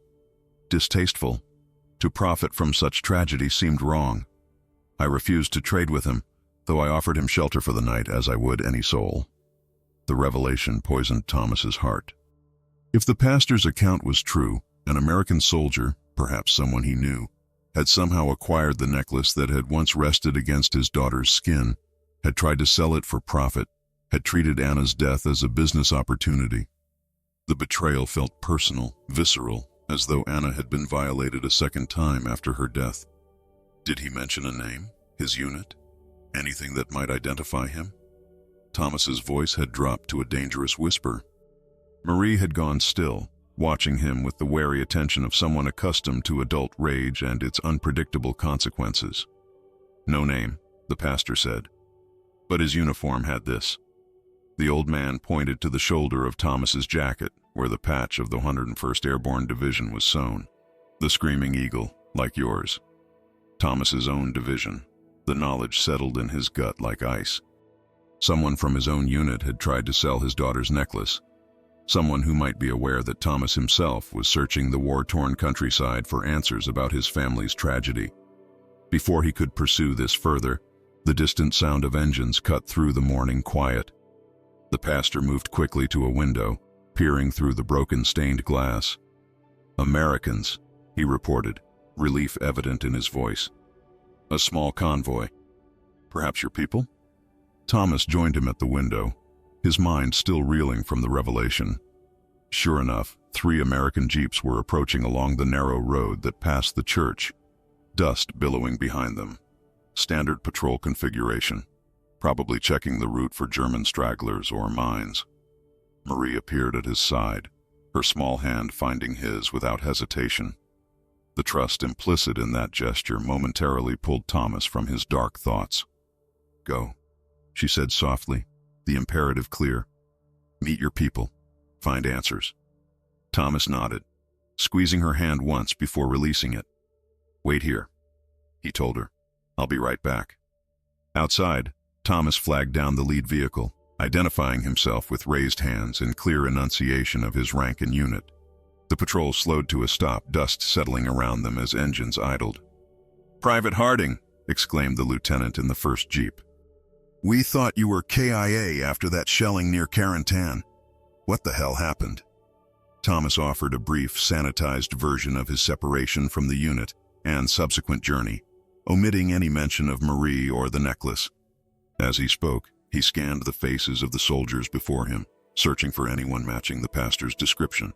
distasteful. To profit from such tragedy seemed wrong. I refused to trade with him, though I offered him shelter for the night as I would any soul. The revelation poisoned Thomas's heart. If the pastor's account was true, an American soldier, perhaps someone he knew, had somehow acquired the necklace that had once rested against his daughter's skin, had tried to sell it for profit, had treated Anna's death as a business opportunity. The betrayal felt personal, visceral, as though Anna had been violated a second time after her death. Did he mention a name, his unit, anything that might identify him? Thomas's voice had dropped to a dangerous whisper. Marie had gone still, watching him with the wary attention of someone accustomed to adult rage and its unpredictable consequences. No name, the pastor said, but his uniform had this. The old man pointed to the shoulder of Thomas's jacket, where the patch of the 101st Airborne Division was sewn. The Screaming Eagle, like yours. Thomas's own division. The knowledge settled in his gut like ice. Someone from his own unit had tried to sell his daughter's necklace. Someone who might be aware that Thomas himself was searching the war-torn countryside for answers about his family's tragedy. Before he could pursue this further, the distant sound of engines cut through the morning quiet. The pastor moved quickly to a window, peering through the broken stained glass. Americans, he reported, relief evident in his voice. A small convoy. Perhaps your people? Thomas joined him at the window, his mind still reeling from the revelation. Sure enough, 3 American jeeps were approaching along the narrow road that passed the church, dust billowing behind them. Standard patrol configuration, probably checking the route for German stragglers or mines. Marie appeared at his side, her small hand finding his without hesitation. The trust implicit in that gesture momentarily pulled Thomas from his dark thoughts. Go, she said softly, the imperative clear. Meet your people. Find answers. Thomas nodded, squeezing her hand once before releasing it. Wait here, he told her. I'll be right back. Outside, Thomas flagged down the lead vehicle, identifying himself with raised hands and clear enunciation of his rank and unit. The patrol slowed to a stop, dust settling around them as engines idled. Private Harding, exclaimed the lieutenant in the first jeep. We thought you were KIA after that shelling near Carentan. What the hell happened? Thomas offered a brief, sanitized version of his separation from the unit and subsequent journey, omitting any mention of Marie or the necklace. As he spoke, he scanned the faces of the soldiers before him, searching for anyone matching the pastor's description.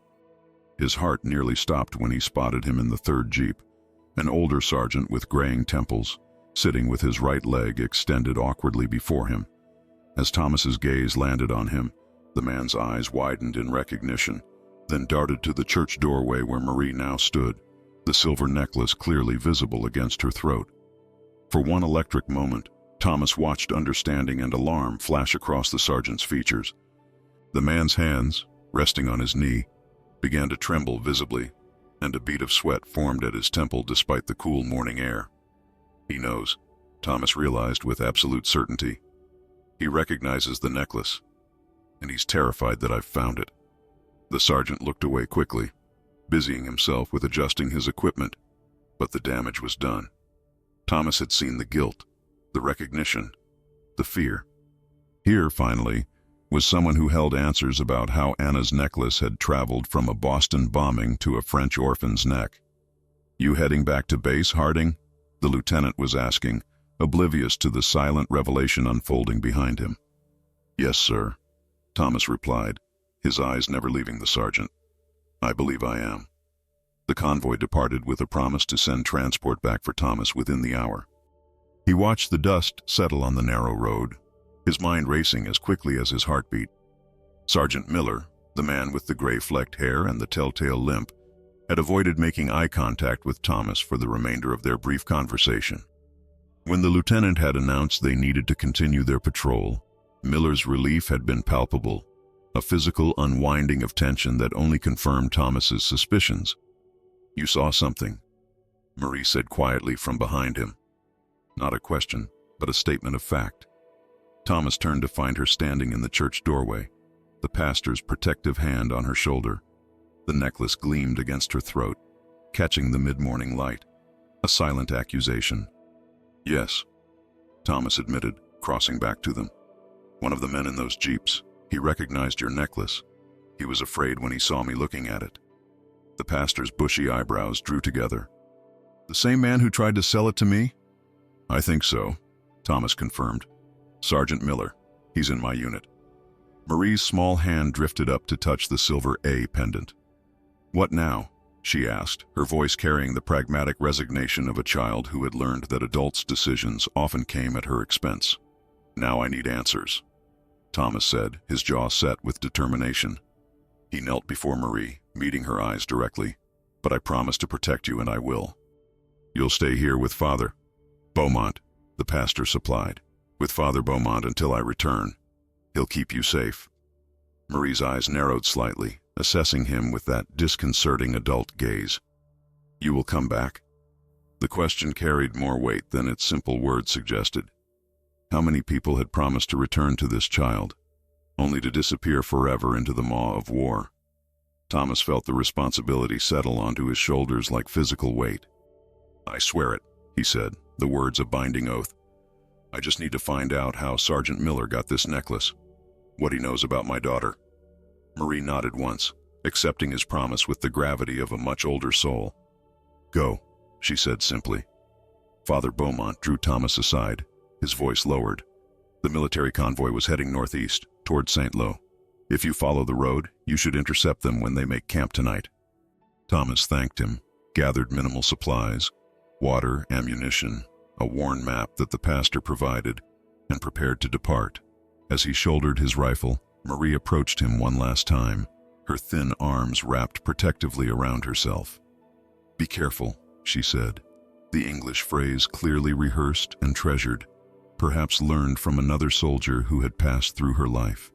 His heart nearly stopped when he spotted him in the third jeep, an older sergeant with graying temples, sitting with his right leg extended awkwardly before him. As Thomas's gaze landed on him, the man's eyes widened in recognition, then darted to the church doorway where Marie now stood, the silver necklace clearly visible against her throat. For one electric moment, Thomas watched understanding and alarm flash across the sergeant's features. The man's hands, resting on his knee, began to tremble visibly, and a bead of sweat formed at his temple despite the cool morning air. He knows, Thomas realized with absolute certainty. He recognizes the necklace, and he's terrified that I've found it. The sergeant looked away quickly, busying himself with adjusting his equipment, but the damage was done. Thomas had seen the guilt, the recognition, the fear. Here, finally, was someone who held answers about how Anna's necklace had traveled from a Boston bombing to a French orphan's neck. You heading back to base, Harding? The lieutenant was asking, oblivious to the silent revelation unfolding behind him. Yes, sir, Thomas replied, his eyes never leaving the sergeant. I believe I am. The convoy departed with a promise to send transport back for Thomas within the hour. He watched the dust settle on the narrow road, his mind racing as quickly as his heartbeat. Sergeant Miller, the man with the gray-flecked hair and the telltale limp, had avoided making eye contact with Thomas for the remainder of their brief conversation. When the lieutenant had announced they needed to continue their patrol, Miller's relief had been palpable, a physical unwinding of tension that only confirmed Thomas's suspicions. You saw something, Marie said quietly from behind him. Not a question, but a statement of fact. Thomas turned to find her standing in the church doorway, the pastor's protective hand on her shoulder. The necklace gleamed against her throat, catching the mid-morning light. A silent accusation. "Yes," Thomas admitted, crossing back to them. "One of the men in those jeeps. He recognized your necklace. He was afraid when he saw me looking at it." The pastor's bushy eyebrows drew together. "The same man who tried to sell it to me?" "I think so," Thomas confirmed. "Sergeant Miller. He's in my unit." Marie's small hand drifted up to touch the silver A pendant. "What now?" she asked, her voice carrying the pragmatic resignation of a child who had learned that adults' decisions often came at her expense. "Now I need answers," Thomas said, his jaw set with determination. He knelt before Marie, meeting her eyes directly. "But I promise to protect you, and I will." "You'll stay here with Father Beaumont," the pastor supplied. "With Father Beaumont until I return. He'll keep you safe." Marie's eyes narrowed slightly, assessing him with that disconcerting adult gaze. "You will come back?" The question carried more weight than its simple words suggested. How many people had promised to return to this child, only to disappear forever into the maw of war? Thomas felt the responsibility settle onto his shoulders like physical weight. "I swear it," he said, the words a binding oath. "I just need to find out how Sergeant Miller got this necklace, what he knows about my daughter." Marie nodded once, accepting his promise with the gravity of a much older soul. "Go," she said simply. Father Beaumont drew Thomas aside, his voice lowered. The military convoy was heading northeast, toward St. Lo. "If you follow the road, you should intercept them when they make camp tonight." Thomas thanked him, gathered minimal supplies, water, ammunition, a worn map that the pastor provided, and prepared to depart. As he shouldered his rifle, Marie approached him one last time, her thin arms wrapped protectively around herself. "Be careful," she said, the English phrase clearly rehearsed and treasured, perhaps learned from another soldier who had passed through her life.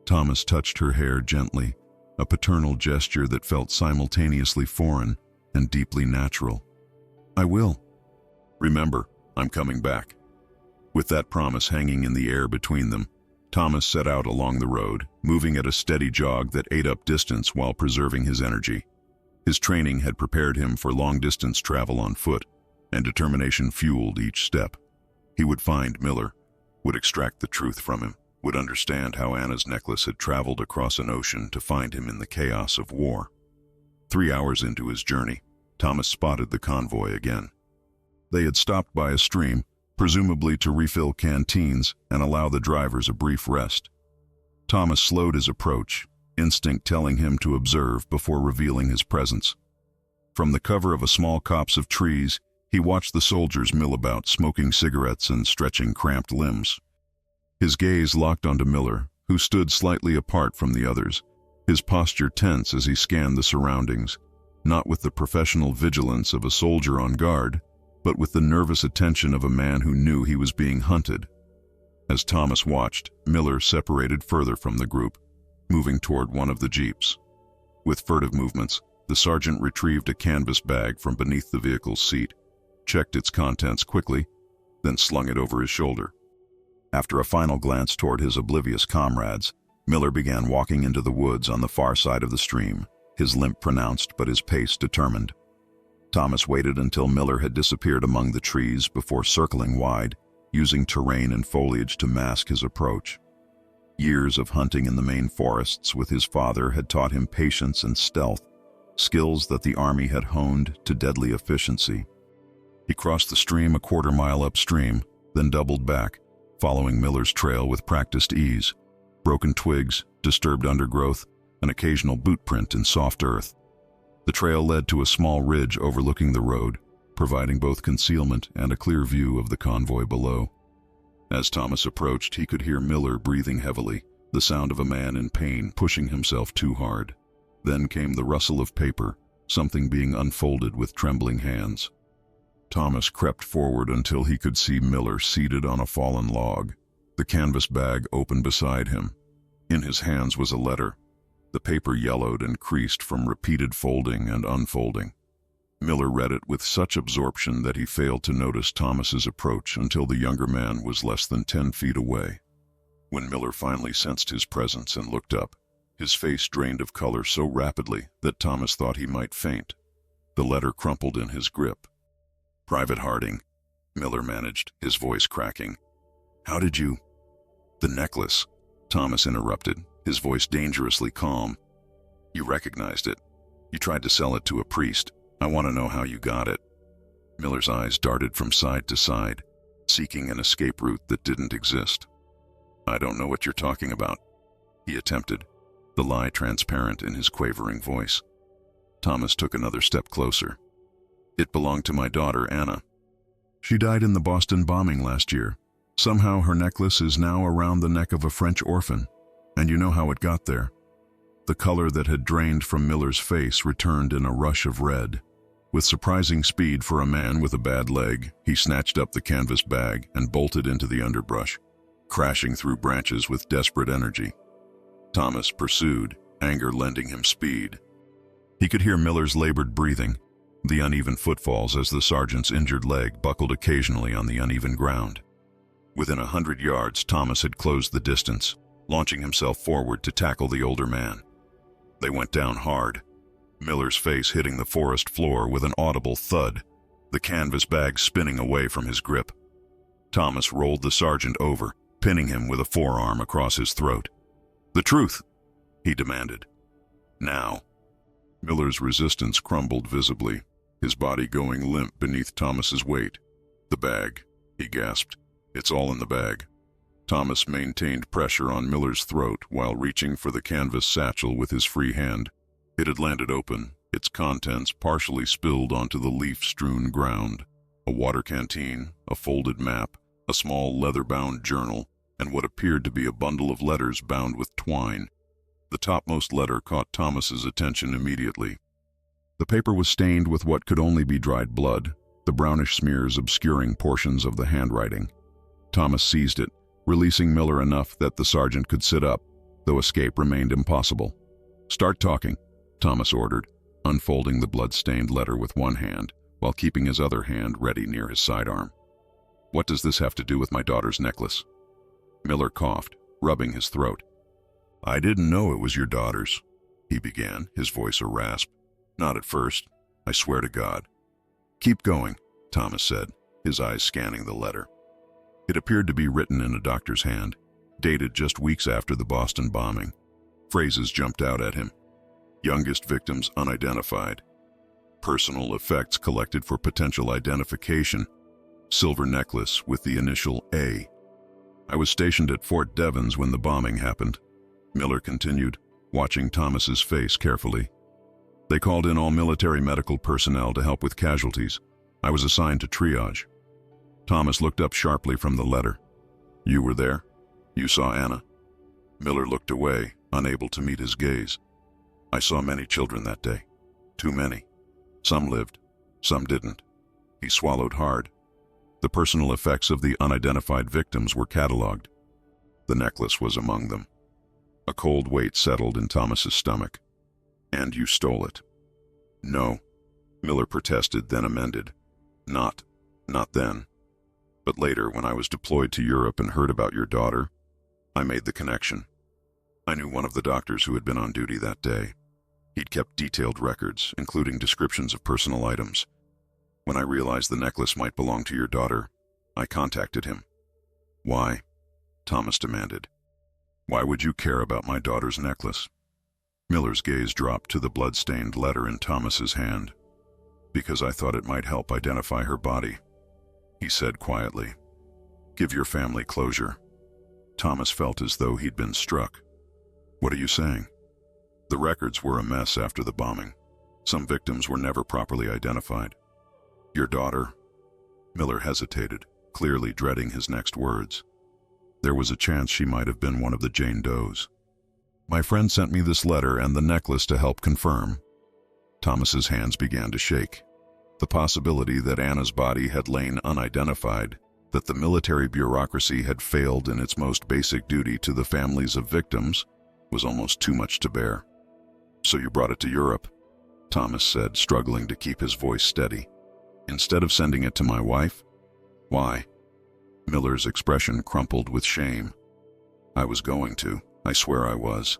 Thomas touched her hair gently, a paternal gesture that felt simultaneously foreign and deeply natural. "I will. Remember, I'm coming back." With that promise hanging in the air between them, Thomas set out along the road, moving at a steady jog that ate up distance while preserving his energy. His training had prepared him for long-distance travel on foot, and determination fueled each step. He would find Miller, would extract the truth from him, would understand how Anna's necklace had traveled across an ocean to find him in the chaos of war. 3 hours into his journey, Thomas spotted the convoy again. They had stopped by a stream, presumably to refill canteens and allow the drivers a brief rest. Thomas slowed his approach, instinct telling him to observe before revealing his presence. From the cover of a small copse of trees, he watched the soldiers mill about, smoking cigarettes and stretching cramped limbs. His gaze locked onto Miller, who stood slightly apart from the others, his posture tense as he scanned the surroundings, not with the professional vigilance of a soldier on guard, but with the nervous attention of a man who knew he was being hunted. As Thomas watched, Miller separated further from the group, moving toward one of the jeeps. With furtive movements, the sergeant retrieved a canvas bag from beneath the vehicle's seat, checked its contents quickly, then slung it over his shoulder. After a final glance toward his oblivious comrades, Miller began walking into the woods on the far side of the stream, his limp pronounced but his pace determined. Thomas waited until Miller had disappeared among the trees before circling wide, using terrain and foliage to mask his approach. Years of hunting in the Maine forests with his father had taught him patience and stealth, skills that the Army had honed to deadly efficiency. He crossed the stream a quarter-mile upstream, then doubled back, following Miller's trail with practiced ease. Broken twigs, disturbed undergrowth, an occasional boot print in soft earth. The trail led to a small ridge overlooking the road, providing both concealment and a clear view of the convoy below. As Thomas approached, he could hear Miller breathing heavily, the sound of a man in pain pushing himself too hard. Then came the rustle of paper, something being unfolded with trembling hands. Thomas crept forward until he could see Miller seated on a fallen log, the canvas bag open beside him. In his hands was a letter, the paper yellowed and creased from repeated folding and unfolding. Miller read it with such absorption that he failed to notice Thomas's approach until the younger man was less than 10 feet away. When Miller finally sensed his presence and looked up, his face drained of color so rapidly that Thomas thought he might faint. The letter crumpled in his grip. "Private Harding," Miller managed, his voice cracking. "How did you—" "The necklace," Thomas interrupted, his voice dangerously calm. "You recognized it. You tried to sell it to a priest. I want to know how you got it." Miller's eyes darted from side to side, seeking an escape route that didn't exist. "I don't know what you're talking about," he attempted, the lie transparent in his quavering voice. Thomas took another step closer. "It belonged to my daughter, Anna. She died in the Boston bombing last year. Somehow her necklace is now around the neck of a French orphan, and you know how it got there." The color that had drained from Miller's face returned in a rush of red. With surprising speed for a man with a bad leg, he snatched up the canvas bag and bolted into the underbrush, crashing through branches with desperate energy. Thomas pursued, anger lending him speed. He could hear Miller's labored breathing, the uneven footfalls as the sergeant's injured leg buckled occasionally on the uneven ground. Within 100 yards, Thomas had closed the distance, launching himself forward to tackle the older man. They went down hard, Miller's face hitting the forest floor with an audible thud, the canvas bag spinning away from his grip. Thomas rolled the sergeant over, pinning him with a forearm across his throat. "The truth," he demanded. "Now." Miller's resistance crumbled visibly, his body going limp beneath Thomas's weight. "The bag," he gasped. "It's all in the bag." Thomas maintained pressure on Miller's throat while reaching for the canvas satchel with his free hand. It had landed open, its contents partially spilled onto the leaf-strewn ground. A water canteen, a folded map, a small leather-bound journal, and what appeared to be a bundle of letters bound with twine. The topmost letter caught Thomas's attention immediately. The paper was stained with what could only be dried blood, the brownish smears obscuring portions of the handwriting. Thomas seized it, releasing Miller enough that the sergeant could sit up, though escape remained impossible. "Start talking," Thomas ordered, unfolding the blood-stained letter with one hand, while keeping his other hand ready near his sidearm. "What does this have to do with my daughter's necklace?" Miller coughed, rubbing his throat. "I didn't know it was your daughter's," he began, his voice a rasp. "Not at first, I swear to God." "Keep going," Thomas said, his eyes scanning the letter. It appeared to be written in a doctor's hand, dated just weeks after the Boston bombing. Phrases jumped out at him. Youngest victims unidentified. Personal effects collected for potential identification. Silver necklace with the initial A. "I was stationed at Fort Devens when the bombing happened," Miller continued, watching Thomas's face carefully. "They called in all military medical personnel to help with casualties. I was assigned to triage." Thomas looked up sharply from the letter. "You were there? You saw Anna?" Miller looked away, unable to meet his gaze. "I saw many children that day. Too many. Some lived, some didn't." He swallowed hard. The personal effects of the unidentified victims were catalogued. The necklace was among them. A cold weight settled in Thomas's stomach. "And you stole it." "No," Miller protested, then amended. Not then. But later, when I was deployed to Europe and heard about your daughter, I made the connection. I knew one of the doctors who had been on duty that day. He'd kept detailed records, including descriptions of personal items. When I realized the necklace might belong to your daughter, I contacted him." "Why?" Thomas demanded. "Why would you care about my daughter's necklace?" Miller's gaze dropped to the blood-stained letter in Thomas's hand. "Because I thought it might help identify her body," he said quietly. "Give your family closure." Thomas felt as though he'd been struck. "What are you saying?" "The records were a mess after the bombing. Some victims were never properly identified. Your daughter—" Miller hesitated, clearly dreading his next words. "There was a chance she might have been one of the Jane Does. My friend sent me this letter and the necklace to help confirm." Thomas's hands began to shake. The possibility that Anna's body had lain unidentified, that the military bureaucracy had failed in its most basic duty to the families of victims, was almost too much to bear. "So you brought it to Europe?" Thomas said, struggling to keep his voice steady. "Instead of sending it to my wife? Why?" Miller's expression crumpled with shame. "I was going to. I swear I was.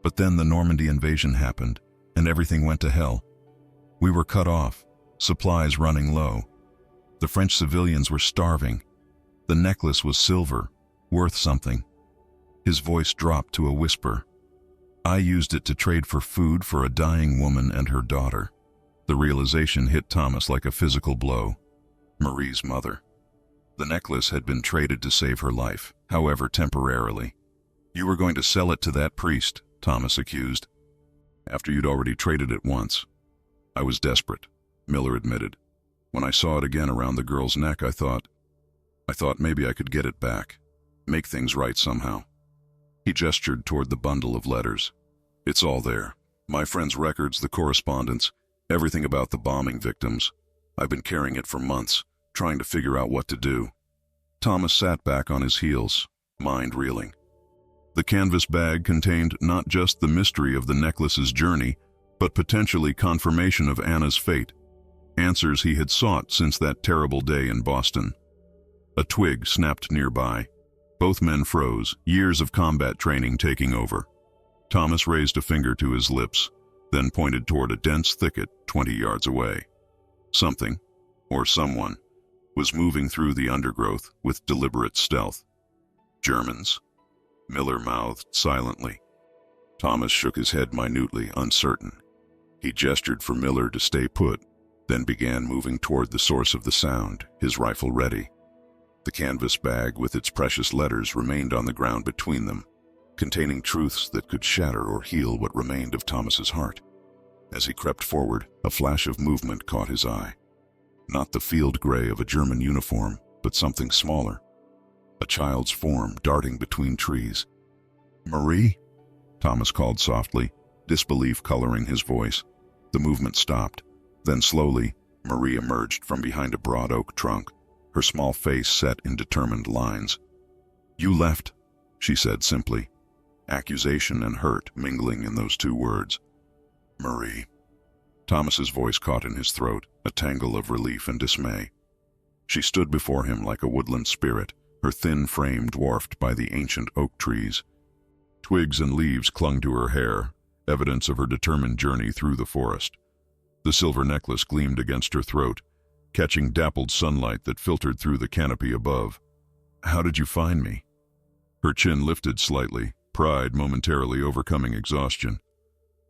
But then the Normandy invasion happened, and everything went to hell. We were cut off, supplies running low. The French civilians were starving. The necklace was silver, worth something." His voice dropped to a whisper. "I used it to trade for food for a dying woman and her daughter." The realization hit Thomas like a physical blow. Marie's mother. The necklace had been traded to save her life, however temporarily. "You were going to sell it to that priest," Thomas accused. "After you'd already traded it once." "I was desperate," Miller admitted. "When I saw it again around the girl's neck, I thought maybe I could get it back, make things right somehow." He gestured toward the bundle of letters. "It's all there. My friend's records, the correspondence, everything about the bombing victims. I've been carrying it for months, trying to figure out what to do." Thomas sat back on his heels, mind reeling. The canvas bag contained not just the mystery of the necklace's journey, but potentially confirmation of Anna's fate, answers he had sought since that terrible day in Boston. A twig snapped nearby. Both men froze, years of combat training taking over. Thomas raised a finger to his lips, then pointed toward a dense thicket 20 yards away. Something, or someone, was moving through the undergrowth with deliberate stealth. "Germans?" Miller mouthed silently. Thomas shook his head minutely, uncertain. He gestured for Miller to stay put, then began moving toward the source of the sound, his rifle ready. The canvas bag with its precious letters remained on the ground between them, containing truths that could shatter or heal what remained of Thomas's heart. As he crept forward, a flash of movement caught his eye. Not the field gray of a German uniform, but something smaller. A child's form darting between trees. "Marie?" Thomas called softly, disbelief coloring his voice. The movement stopped. Then slowly, Marie emerged from behind a broad oak trunk, her small face set in determined lines. "You left," she said simply, accusation and hurt mingling in those two words. "Marie." Thomas's voice caught in his throat, a tangle of relief and dismay. She stood before him like a woodland spirit, her thin frame dwarfed by the ancient oak trees. Twigs and leaves clung to her hair, evidence of her determined journey through the forest. The silver necklace gleamed against her throat, catching dappled sunlight that filtered through the canopy above. "How did you find me?" Her chin lifted slightly, pride momentarily overcoming exhaustion.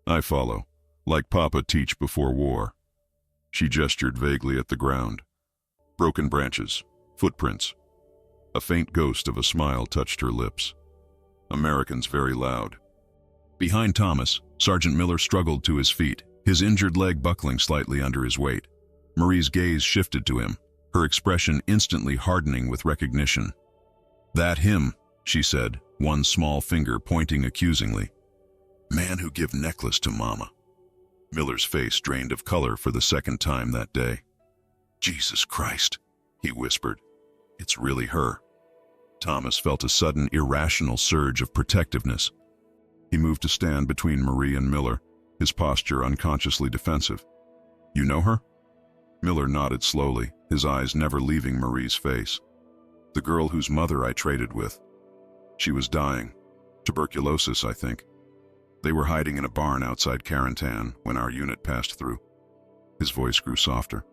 "I follow, like Papa teach before war." She gestured vaguely at the ground. Broken branches, footprints. A faint ghost of a smile touched her lips. "Americans very loud." Behind Thomas, Sergeant Miller struggled to his feet, his injured leg buckling slightly under his weight. Marie's gaze shifted to him, her expression instantly hardening with recognition. "That him," she said, one small finger pointing accusingly. "Man who give necklace to mama." Miller's face drained of color for the second time that day. "Jesus Christ," he whispered. "It's really her." Thomas felt a sudden irrational surge of protectiveness. He moved to stand between Marie and Miller, his posture unconsciously defensive. "You know her?" Miller nodded slowly, his eyes never leaving Marie's face. "The girl whose mother I traded with. She was dying. Tuberculosis, I think. They were hiding in a barn outside Carentan when our unit passed through." His voice grew softer.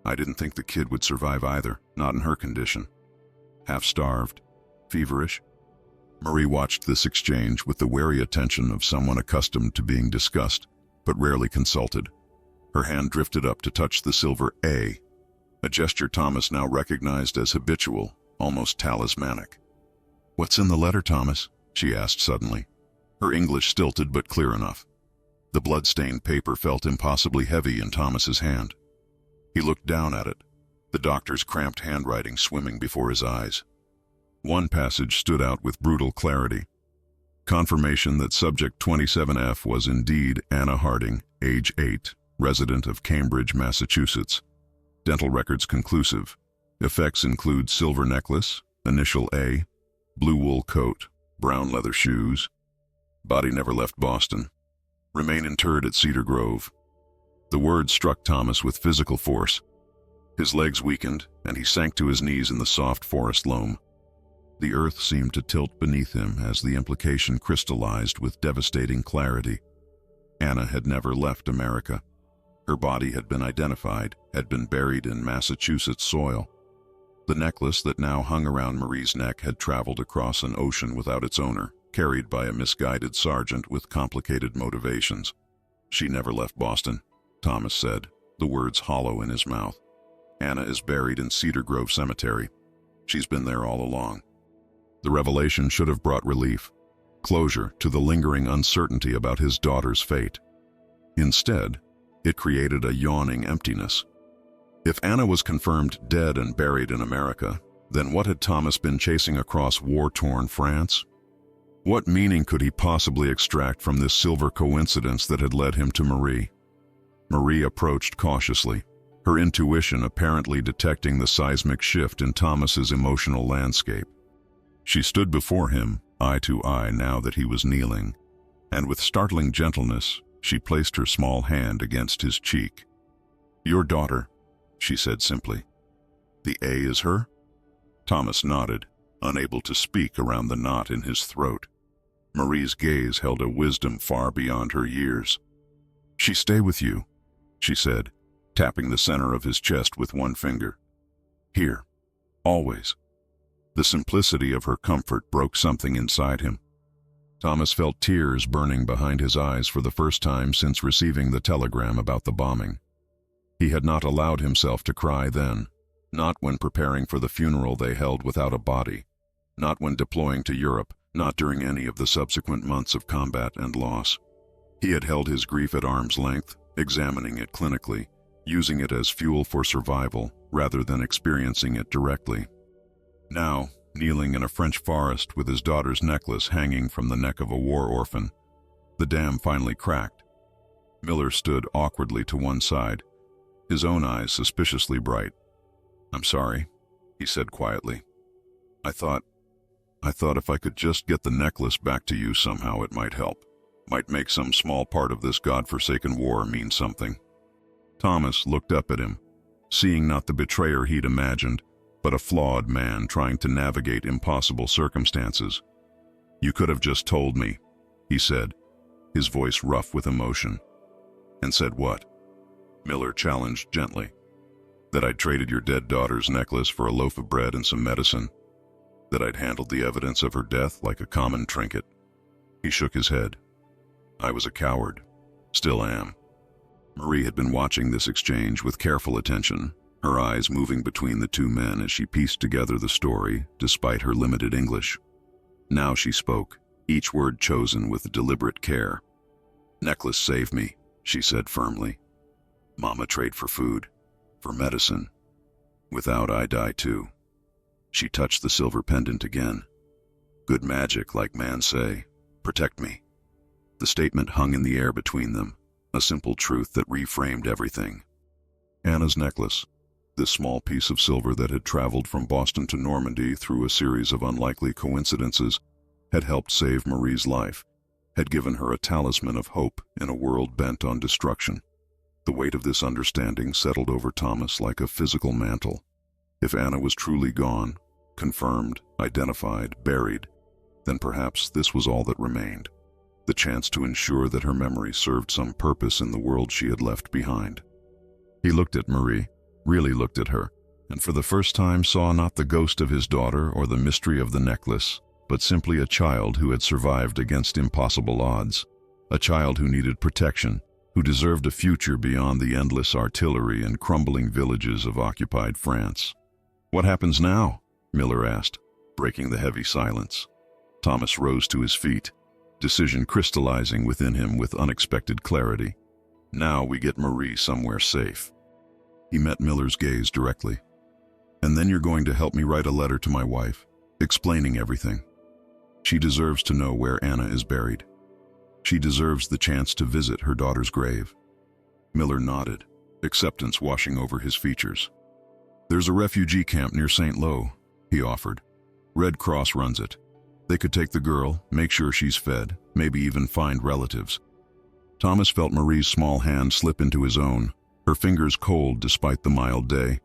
"I didn't think the kid would survive either, not in her condition. Half-starved, feverish." Marie watched this exchange with the wary attention of someone accustomed to being discussed, but rarely consulted. Her hand drifted up to touch the silver A, a gesture Thomas now recognized as habitual, almost talismanic. "What's in the letter, Thomas?" she asked suddenly, her English stilted but clear enough. The blood-stained paper felt impossibly heavy in Thomas's hand. He looked down at it, the doctor's cramped handwriting swimming before his eyes. One passage stood out with brutal clarity. Confirmation that subject 27F was indeed Anna Harding, age 8, resident of Cambridge, Massachusetts. Dental records conclusive. Effects include silver necklace, initial A, blue wool coat, brown leather shoes. Body never left Boston. Remain interred at Cedar Grove. The words struck Thomas with physical force. His legs weakened, and he sank to his knees in the soft forest loam. The earth seemed to tilt beneath him as the implication crystallized with devastating clarity. Anna had never left America. Her body had been identified, had been buried in Massachusetts soil. The necklace that now hung around Marie's neck had traveled across an ocean without its owner, carried by a misguided sergeant with complicated motivations. "She never left Boston," Thomas said, the words hollow in his mouth. "Anna is buried in Cedar Grove Cemetery. She's been there all along." The revelation should have brought relief, closure to the lingering uncertainty about his daughter's fate. Instead, it created a yawning emptiness. If Anna was confirmed dead and buried in America, then what had Thomas been chasing across war-torn France? What meaning could he possibly extract from this silver coincidence that had led him to Marie? Marie approached cautiously, her intuition apparently detecting the seismic shift in Thomas's emotional landscape. She stood before him, eye to eye now that he was kneeling, and with startling gentleness, she placed her small hand against his cheek. "Your daughter," she said simply. "The A is her?" Thomas nodded, unable to speak around the knot in his throat. Marie's gaze held a wisdom far beyond her years. "She stay with you," she said, tapping the center of his chest with one finger. "Here. Always." The simplicity of her comfort broke something inside him. Thomas felt tears burning behind his eyes for the first time since receiving the telegram about the bombing. He had not allowed himself to cry then, not when preparing for the funeral they held without a body, not when deploying to Europe, not during any of the subsequent months of combat and loss. He had held his grief at arm's length, examining it clinically, using it as fuel for survival rather than experiencing it directly. Now, kneeling in a French forest with his daughter's necklace hanging from the neck of a war orphan, the dam finally cracked. Miller stood awkwardly to one side, his own eyes suspiciously bright. "I'm sorry," he said quietly. I thought if I could just get the necklace back to you somehow it might help, might make some small part of this godforsaken war mean something." Thomas looked up at him, seeing not the betrayer he'd imagined, but a flawed man trying to navigate impossible circumstances. "You could have just told me," he said, his voice rough with emotion. "And said what?" Miller challenged gently. "That I'd traded your dead daughter's necklace for a loaf of bread and some medicine. That I'd handled the evidence of her death like a common trinket." He shook his head. "I was a coward. Still am." Marie had been watching this exchange with careful attention, her eyes moving between the two men as she pieced together the story, despite her limited English. Now she spoke, each word chosen with deliberate care. "Necklace saved me," she said firmly. "Mama trade for food, for medicine. Without, I die too." She touched the silver pendant again. "Good magic, like man say. Protect me." The statement hung in the air between them, a simple truth that reframed everything. Anna's necklace, this small piece of silver that had traveled from Boston to Normandy through a series of unlikely coincidences, had helped save Marie's life, had given her a talisman of hope in a world bent on destruction. The weight of this understanding settled over Thomas like a physical mantle. If Anna was truly gone, confirmed, identified, buried, then perhaps this was all that remained. The chance to ensure that her memory served some purpose in the world she had left behind. He looked at Marie, really looked at her, and for the first time saw not the ghost of his daughter or the mystery of the necklace, but simply a child who had survived against impossible odds, a child who needed protection, who deserved a future beyond the endless artillery and crumbling villages of occupied France. "What happens now?" Miller asked, breaking the heavy silence. Thomas rose to his feet, decision crystallizing within him with unexpected clarity. "Now we get Marie somewhere safe." He met Miller's gaze directly. "And then you're going to help me write a letter to my wife, explaining everything. She deserves to know where Anna is buried. She deserves the chance to visit her daughter's grave." Miller nodded, acceptance washing over his features. "There's a refugee camp near St. Lo," he offered. "Red Cross runs it. They could take the girl, make sure she's fed, maybe even find relatives." Thomas felt Marie's small hand slip into his own, her fingers cold despite the mild day.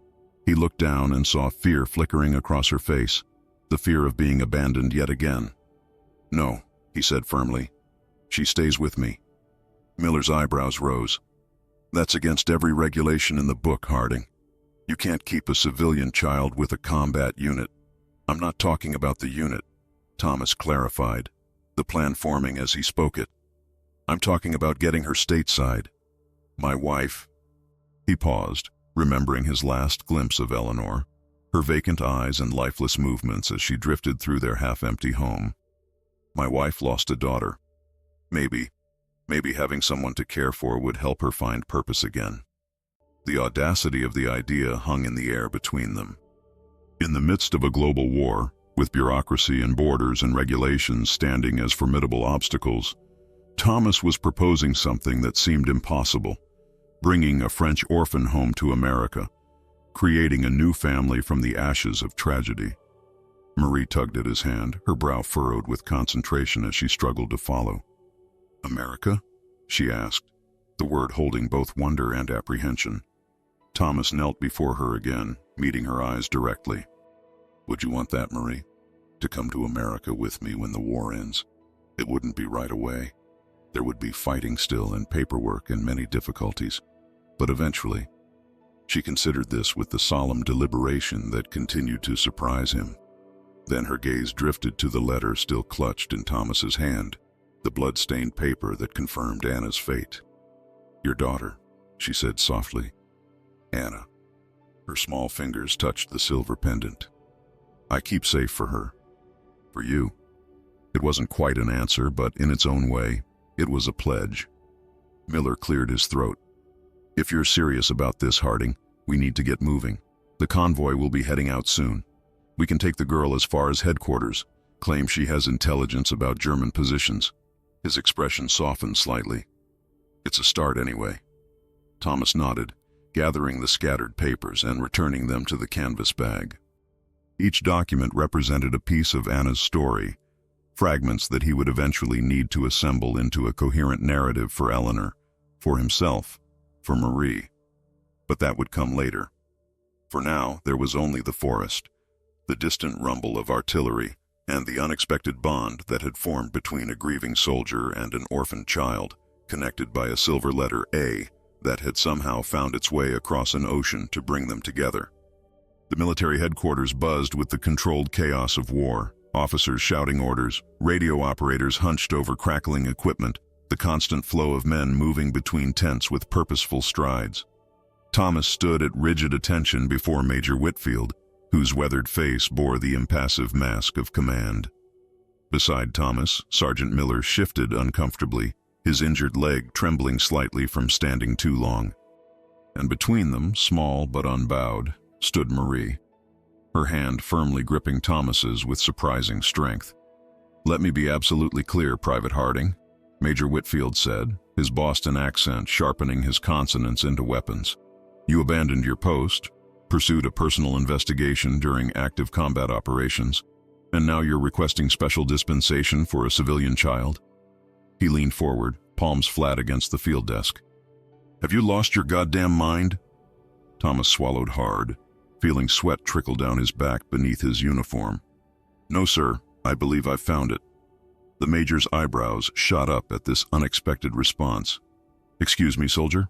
He looked down and saw fear flickering across her face, the fear of being abandoned yet again. "No," he said firmly. "She stays with me." Miller's eyebrows rose. "That's against every regulation in the book, Harding. You can't keep a civilian child with a combat unit." "I'm not talking about the unit," Thomas clarified, the plan forming as he spoke it. "I'm talking about getting her stateside. My wife." He paused, remembering his last glimpse of Eleanor, her vacant eyes and lifeless movements as she drifted through their half-empty home. "My wife lost a daughter. Maybe having someone to care for would help her find purpose again." The audacity of the idea hung in the air between them. In the midst of a global war, with bureaucracy and borders and regulations standing as formidable obstacles, Thomas was proposing something that seemed impossible: bringing a French orphan home to America, creating a new family from the ashes of tragedy. Marie tugged at his hand, her brow furrowed with concentration as she struggled to follow. "America?" she asked, the word holding both wonder and apprehension. Thomas knelt before her again, meeting her eyes directly. "Would you want that, Marie? To come to America with me when the war ends? It wouldn't be right away. There would be fighting still and paperwork and many difficulties. But eventually." She considered this with the solemn deliberation that continued to surprise him. Then her gaze drifted to the letter still clutched in Thomas's hand, the blood-stained paper that confirmed Anna's fate. "Your daughter," she said softly. "Anna." Her small fingers touched the silver pendant. "I keep safe for her. For you." It wasn't quite an answer, but in its own way, it was a pledge. Miller cleared his throat. "If you're serious about this, Harding, we need to get moving. The convoy will be heading out soon. We can take the girl as far as headquarters, claim she has intelligence about German positions." His expression softened slightly. "It's a start anyway." Thomas nodded, gathering the scattered papers and returning them to the canvas bag. Each document represented a piece of Anna's story, fragments that he would eventually need to assemble into a coherent narrative for Eleanor, for himself, for Marie. But that would come later. For now, there was only the forest, the distant rumble of artillery, and the unexpected bond that had formed between a grieving soldier and an orphaned child, connected by a silver letter A that had somehow found its way across an ocean to bring them together. The military headquarters buzzed with the controlled chaos of war, officers shouting orders, radio operators hunched over crackling equipment, the constant flow of men moving between tents with purposeful strides. Thomas stood at rigid attention before Major Whitfield, whose weathered face bore the impassive mask of command. Beside Thomas, Sergeant Miller shifted uncomfortably, his injured leg trembling slightly from standing too long. And between them, small but unbowed, stood Marie, her hand firmly gripping Thomas's with surprising strength. "Let me be absolutely clear, Private Harding," Major Whitfield said, his Boston accent sharpening his consonants into weapons. "You abandoned your post, pursued a personal investigation during active combat operations, and now you're requesting special dispensation for a civilian child?" He leaned forward, palms flat against the field desk. "Have you lost your goddamn mind?" Thomas swallowed hard, feeling sweat trickle down his back beneath his uniform. "No, sir, I believe I've found it." The major's eyebrows shot up at this unexpected response. "Excuse me, soldier?"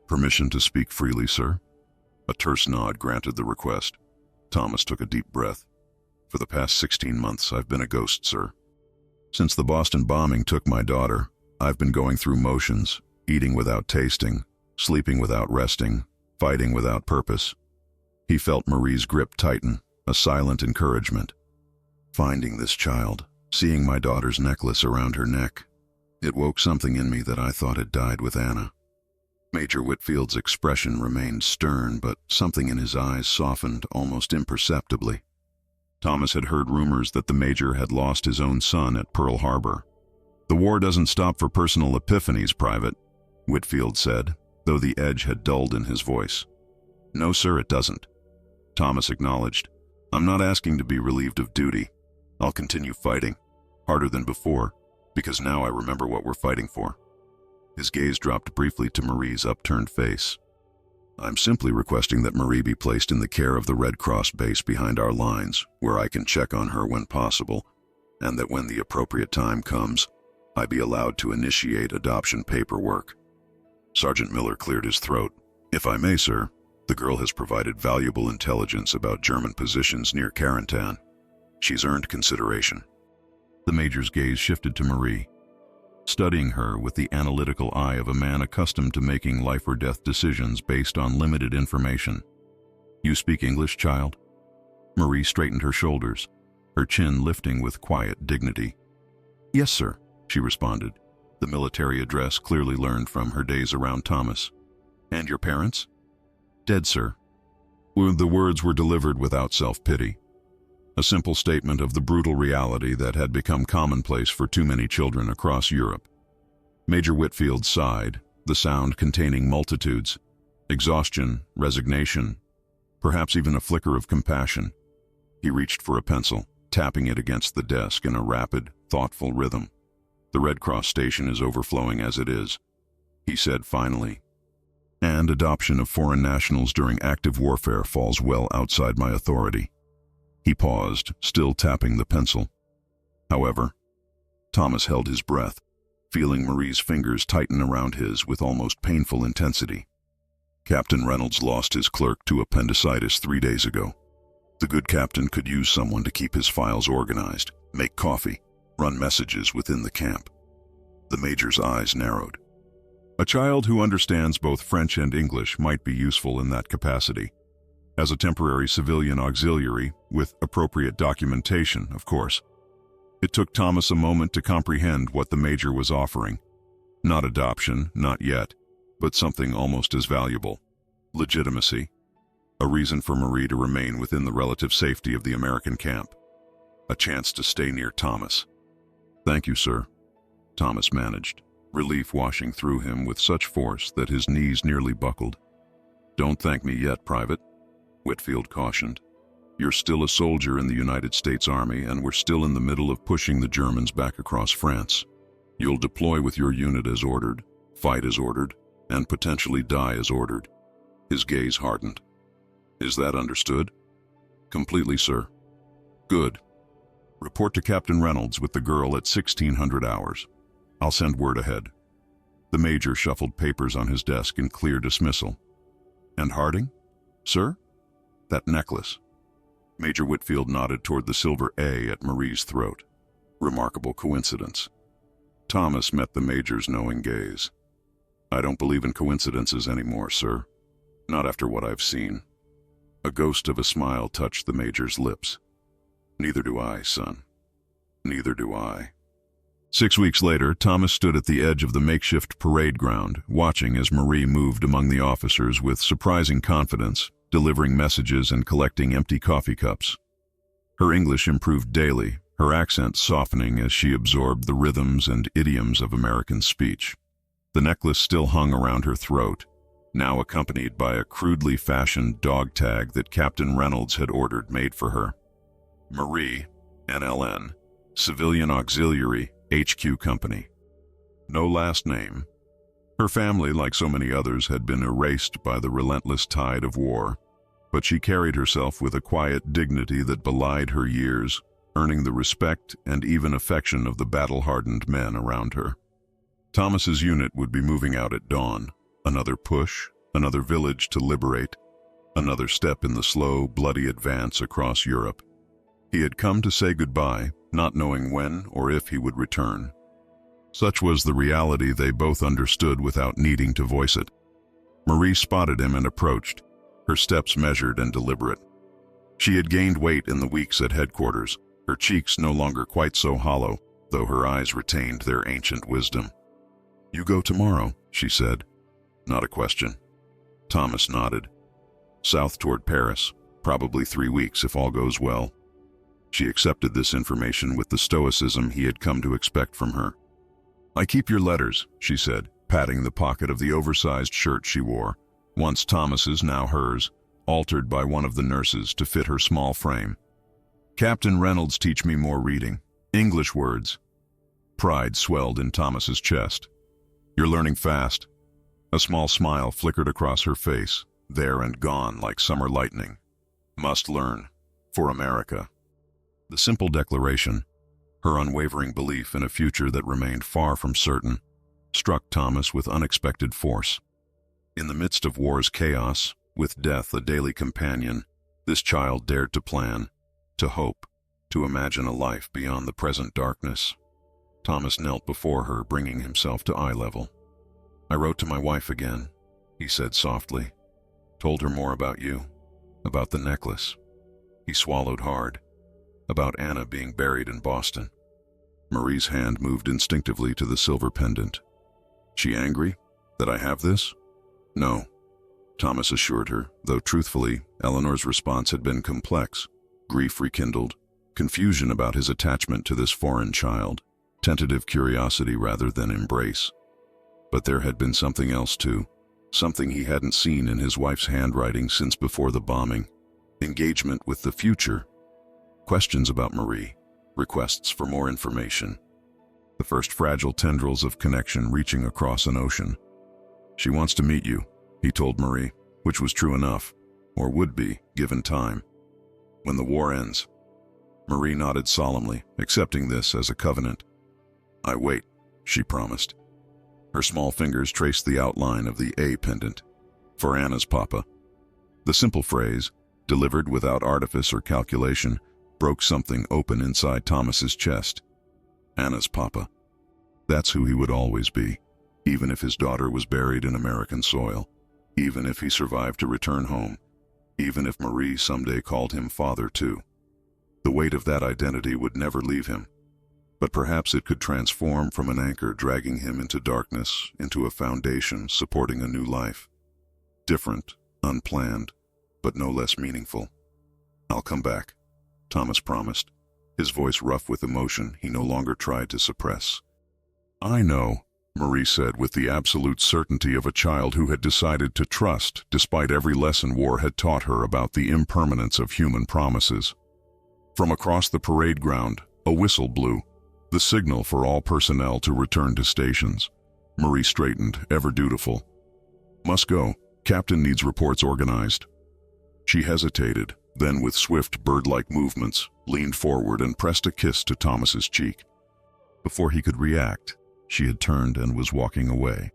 "Permission to speak freely, sir." A terse nod granted the request. Thomas took a deep breath. "For the past 16 months, I've been a ghost, sir. Since the Boston bombing took my daughter, I've been going through motions, eating without tasting, sleeping without resting, fighting without purpose." He felt Marie's grip tighten, a silent encouragement. "Finding this child, seeing my daughter's necklace around her neck, it woke something in me that I thought had died with Anna." Major Whitfield's expression remained stern, but something in his eyes softened almost imperceptibly. Thomas had heard rumors that the major had lost his own son at Pearl Harbor. "The war doesn't stop for personal epiphanies, Private," Whitfield said, though the edge had dulled in his voice. "No, sir, it doesn't." Thomas acknowledged. "I'm not asking to be relieved of duty. I'll continue fighting, harder than before, because now I remember what we're fighting for." His gaze dropped briefly to Marie's upturned face. "I'm simply requesting that Marie be placed in the care of the Red Cross base behind our lines, where I can check on her when possible, and that when the appropriate time comes, I be allowed to initiate adoption paperwork." Sergeant Miller cleared his throat. "If I may, sir, the girl has provided valuable intelligence about German positions near Carentan. She's earned consideration." The major's gaze shifted to Marie, studying her with the analytical eye of a man accustomed to making life-or-death decisions based on limited information. "You speak English, child?" Marie straightened her shoulders, her chin lifting with quiet dignity. "Yes, sir," she responded, the military address clearly learned from her days around Thomas. "And your parents?" "Dead, sir." The words were delivered without self-pity. A simple statement of the brutal reality that had become commonplace for too many children across Europe. Major Whitfield sighed, the sound containing multitudes, exhaustion, resignation, perhaps even a flicker of compassion. He reached for a pencil, tapping it against the desk in a rapid, thoughtful rhythm. "The Red Cross station is overflowing as it is," he said finally. "And adoption of foreign nationals during active warfare falls well outside my authority." He paused, still tapping the pencil. However, Thomas held his breath, feeling Marie's fingers tighten around his with almost painful intensity. "Captain Reynolds lost his clerk to appendicitis 3 days ago. The good captain could use someone to keep his files organized, make coffee, run messages within the camp." The major's eyes narrowed. "A child who understands both French and English might be useful in that capacity. As a temporary civilian auxiliary, with appropriate documentation, of course." It took Thomas a moment to comprehend what the major was offering. Not adoption, not yet, but something almost as valuable. Legitimacy. A reason for Marie to remain within the relative safety of the American camp. A chance to stay near Thomas. "Thank you, sir," Thomas managed, relief washing through him with such force that his knees nearly buckled. "Don't thank me yet, Private," Whitfield cautioned. "You're still a soldier in the United States Army, and we're still in the middle of pushing the Germans back across France. You'll deploy with your unit as ordered, fight as ordered, and potentially die as ordered." His gaze hardened. "Is that understood?" "Completely, sir." "Good. Report to Captain Reynolds with the girl at 1600 hours. I'll send word ahead." The major shuffled papers on his desk in clear dismissal. "And Harding? Sir?" "That necklace." Major Whitfield nodded toward the silver A at Marie's throat. Remarkable coincidence. Thomas met the major's knowing gaze. "I don't believe in coincidences anymore, sir. Not after what I've seen." A ghost of a smile touched the major's lips. "Neither do I, son. Neither do I." 6 weeks later, Thomas stood at the edge of the makeshift parade ground, watching as Marie moved among the officers with surprising confidence, delivering messages and collecting empty coffee cups. Her English improved daily, her accent softening as she absorbed the rhythms and idioms of American speech. The necklace still hung around her throat, now accompanied by a crudely fashioned dog tag that Captain Reynolds had ordered made for her. Marie, NLN, Civilian Auxiliary, HQ Company. No last name. Her family, like so many others, had been erased by the relentless tide of war, but she carried herself with a quiet dignity that belied her years, earning the respect and even affection of the battle-hardened men around her. Thomas's unit would be moving out at dawn. Another push, another village to liberate, another step in the slow, bloody advance across Europe. He had come to say goodbye, not knowing when or if he would return. Such was the reality they both understood without needing to voice it. Marie spotted him and approached, her steps measured and deliberate. She had gained weight in the weeks at headquarters, her cheeks no longer quite so hollow, though her eyes retained their ancient wisdom. "You go tomorrow," she said. Not a question. Thomas nodded. "South toward Paris, probably 3 weeks if all goes well." She accepted this information with the stoicism he had come to expect from her. "I keep your letters," she said, patting the pocket of the oversized shirt she wore, once Thomas's, now hers, altered by one of the nurses to fit her small frame. "Captain Reynolds teach me more reading. English words." Pride swelled in Thomas's chest. You're learning fast. A small smile flickered across her face, there and gone like summer lightning. Must learn. For America. The simple declaration, her unwavering belief in a future that remained far from certain, struck Thomas with unexpected force. In the midst of war's chaos, with death a daily companion, this child dared to plan, to hope, to imagine a life beyond the present darkness. Thomas knelt before her, bringing himself to eye level. "I wrote to my wife again," he said softly. "Told her more about you, about the necklace." He swallowed hard. "About Anna being buried in Boston." Marie's hand moved instinctively to the silver pendant. "She angry that I have this?" "No," Thomas assured her, though truthfully, Eleanor's response had been complex. Grief rekindled, confusion about his attachment to this foreign child, tentative curiosity rather than embrace. But there had been something else too, something he hadn't seen in his wife's handwriting since before the bombing. Engagement with the future. Questions about Marie, requests for more information. The first fragile tendrils of connection reaching across an ocean. "She wants to meet you," he told Marie, which was true enough, or would be, given time. "When the war ends." Marie nodded solemnly, accepting this as a covenant. "I wait," she promised. Her small fingers traced the outline of the A pendant. "For Anna's papa." The simple phrase, delivered without artifice or calculation, broke something open inside Thomas's chest. Anna's papa. That's who he would always be, even if his daughter was buried in American soil, even if he survived to return home, even if Marie someday called him father too. The weight of that identity would never leave him, but perhaps it could transform from an anchor dragging him into darkness, into a foundation supporting a new life. Different, unplanned, but no less meaningful. "I'll come back," Thomas promised, his voice rough with emotion he no longer tried to suppress. "I know," Marie said with the absolute certainty of a child who had decided to trust despite every lesson war had taught her about the impermanence of human promises. From across the parade ground, a whistle blew, the signal for all personnel to return to stations. Marie straightened, ever dutiful. "Must go. Captain needs reports organized." She hesitated, then with swift bird-like movements, leaned forward and pressed a kiss to Thomas's cheek. Before he could react, she had turned and was walking away,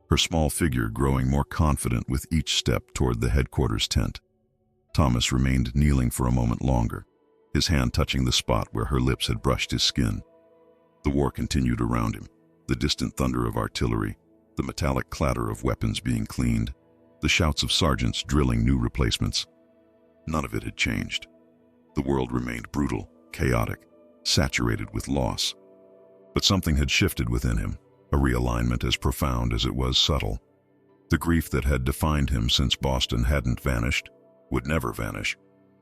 her small figure growing more confident with each step toward the headquarters tent. Thomas remained kneeling for a moment longer, his hand touching the spot where her lips had brushed his skin. The war continued around him, the distant thunder of artillery, the metallic clatter of weapons being cleaned, the shouts of sergeants drilling new replacements. None of it had changed. The world remained brutal, chaotic, saturated with loss. But something had shifted within him, a realignment as profound as it was subtle. The grief that had defined him since Boston hadn't vanished, would never vanish,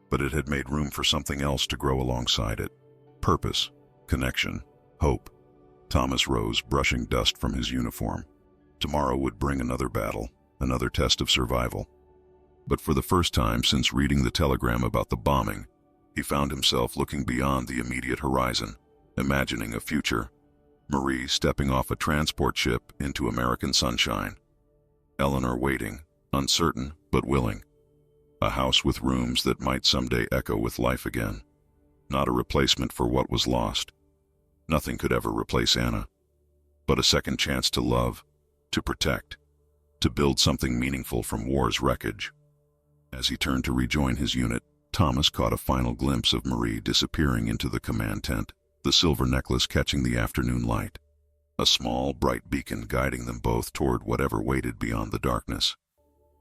but it had made room for something else to grow alongside it. Purpose, connection, hope. Thomas rose, brushing dust from his uniform. Tomorrow would bring another battle, another test of survival. But for the first time since reading the telegram about the bombing, he found himself looking beyond the immediate horizon, imagining a future. Marie stepping off a transport ship into American sunshine. Eleanor waiting, uncertain but willing. A house with rooms that might someday echo with life again. Not a replacement for what was lost. Nothing could ever replace Anna. But a second chance to love, to protect, to build something meaningful from war's wreckage. As he turned to rejoin his unit, Thomas caught a final glimpse of Marie disappearing into the command tent, the silver necklace catching the afternoon light. A small, bright beacon guiding them both toward whatever waited beyond the darkness.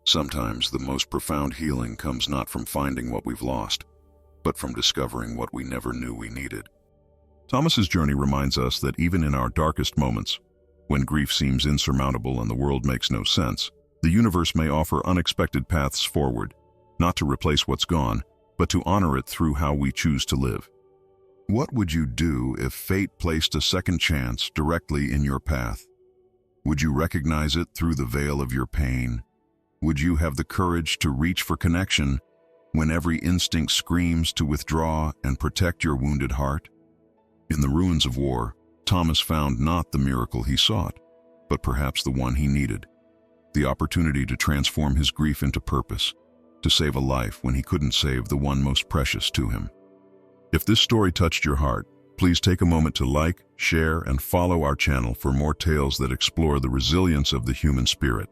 Sometimes the most profound healing comes not from finding what we've lost, but from discovering what we never knew we needed. Thomas's journey reminds us that even in our darkest moments, when grief seems insurmountable and the world makes no sense, the universe may offer unexpected paths forward, not to replace what's gone, but to honor it through how we choose to live. What would you do if fate placed a second chance directly in your path? Would you recognize it through the veil of your pain? Would you have the courage to reach for connection when every instinct screams to withdraw and protect your wounded heart? In the ruins of war, Thomas found not the miracle he sought, but perhaps the one he needed. The opportunity to transform his grief into purpose, to save a life when he couldn't save the one most precious to him. If this story touched your heart, please take a moment to like, share, and follow our channel for more tales that explore the resilience of the human spirit.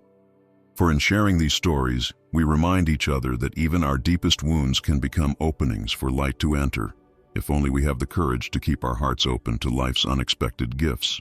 For in sharing these stories, we remind each other that even our deepest wounds can become openings for light to enter, if only we have the courage to keep our hearts open to life's unexpected gifts.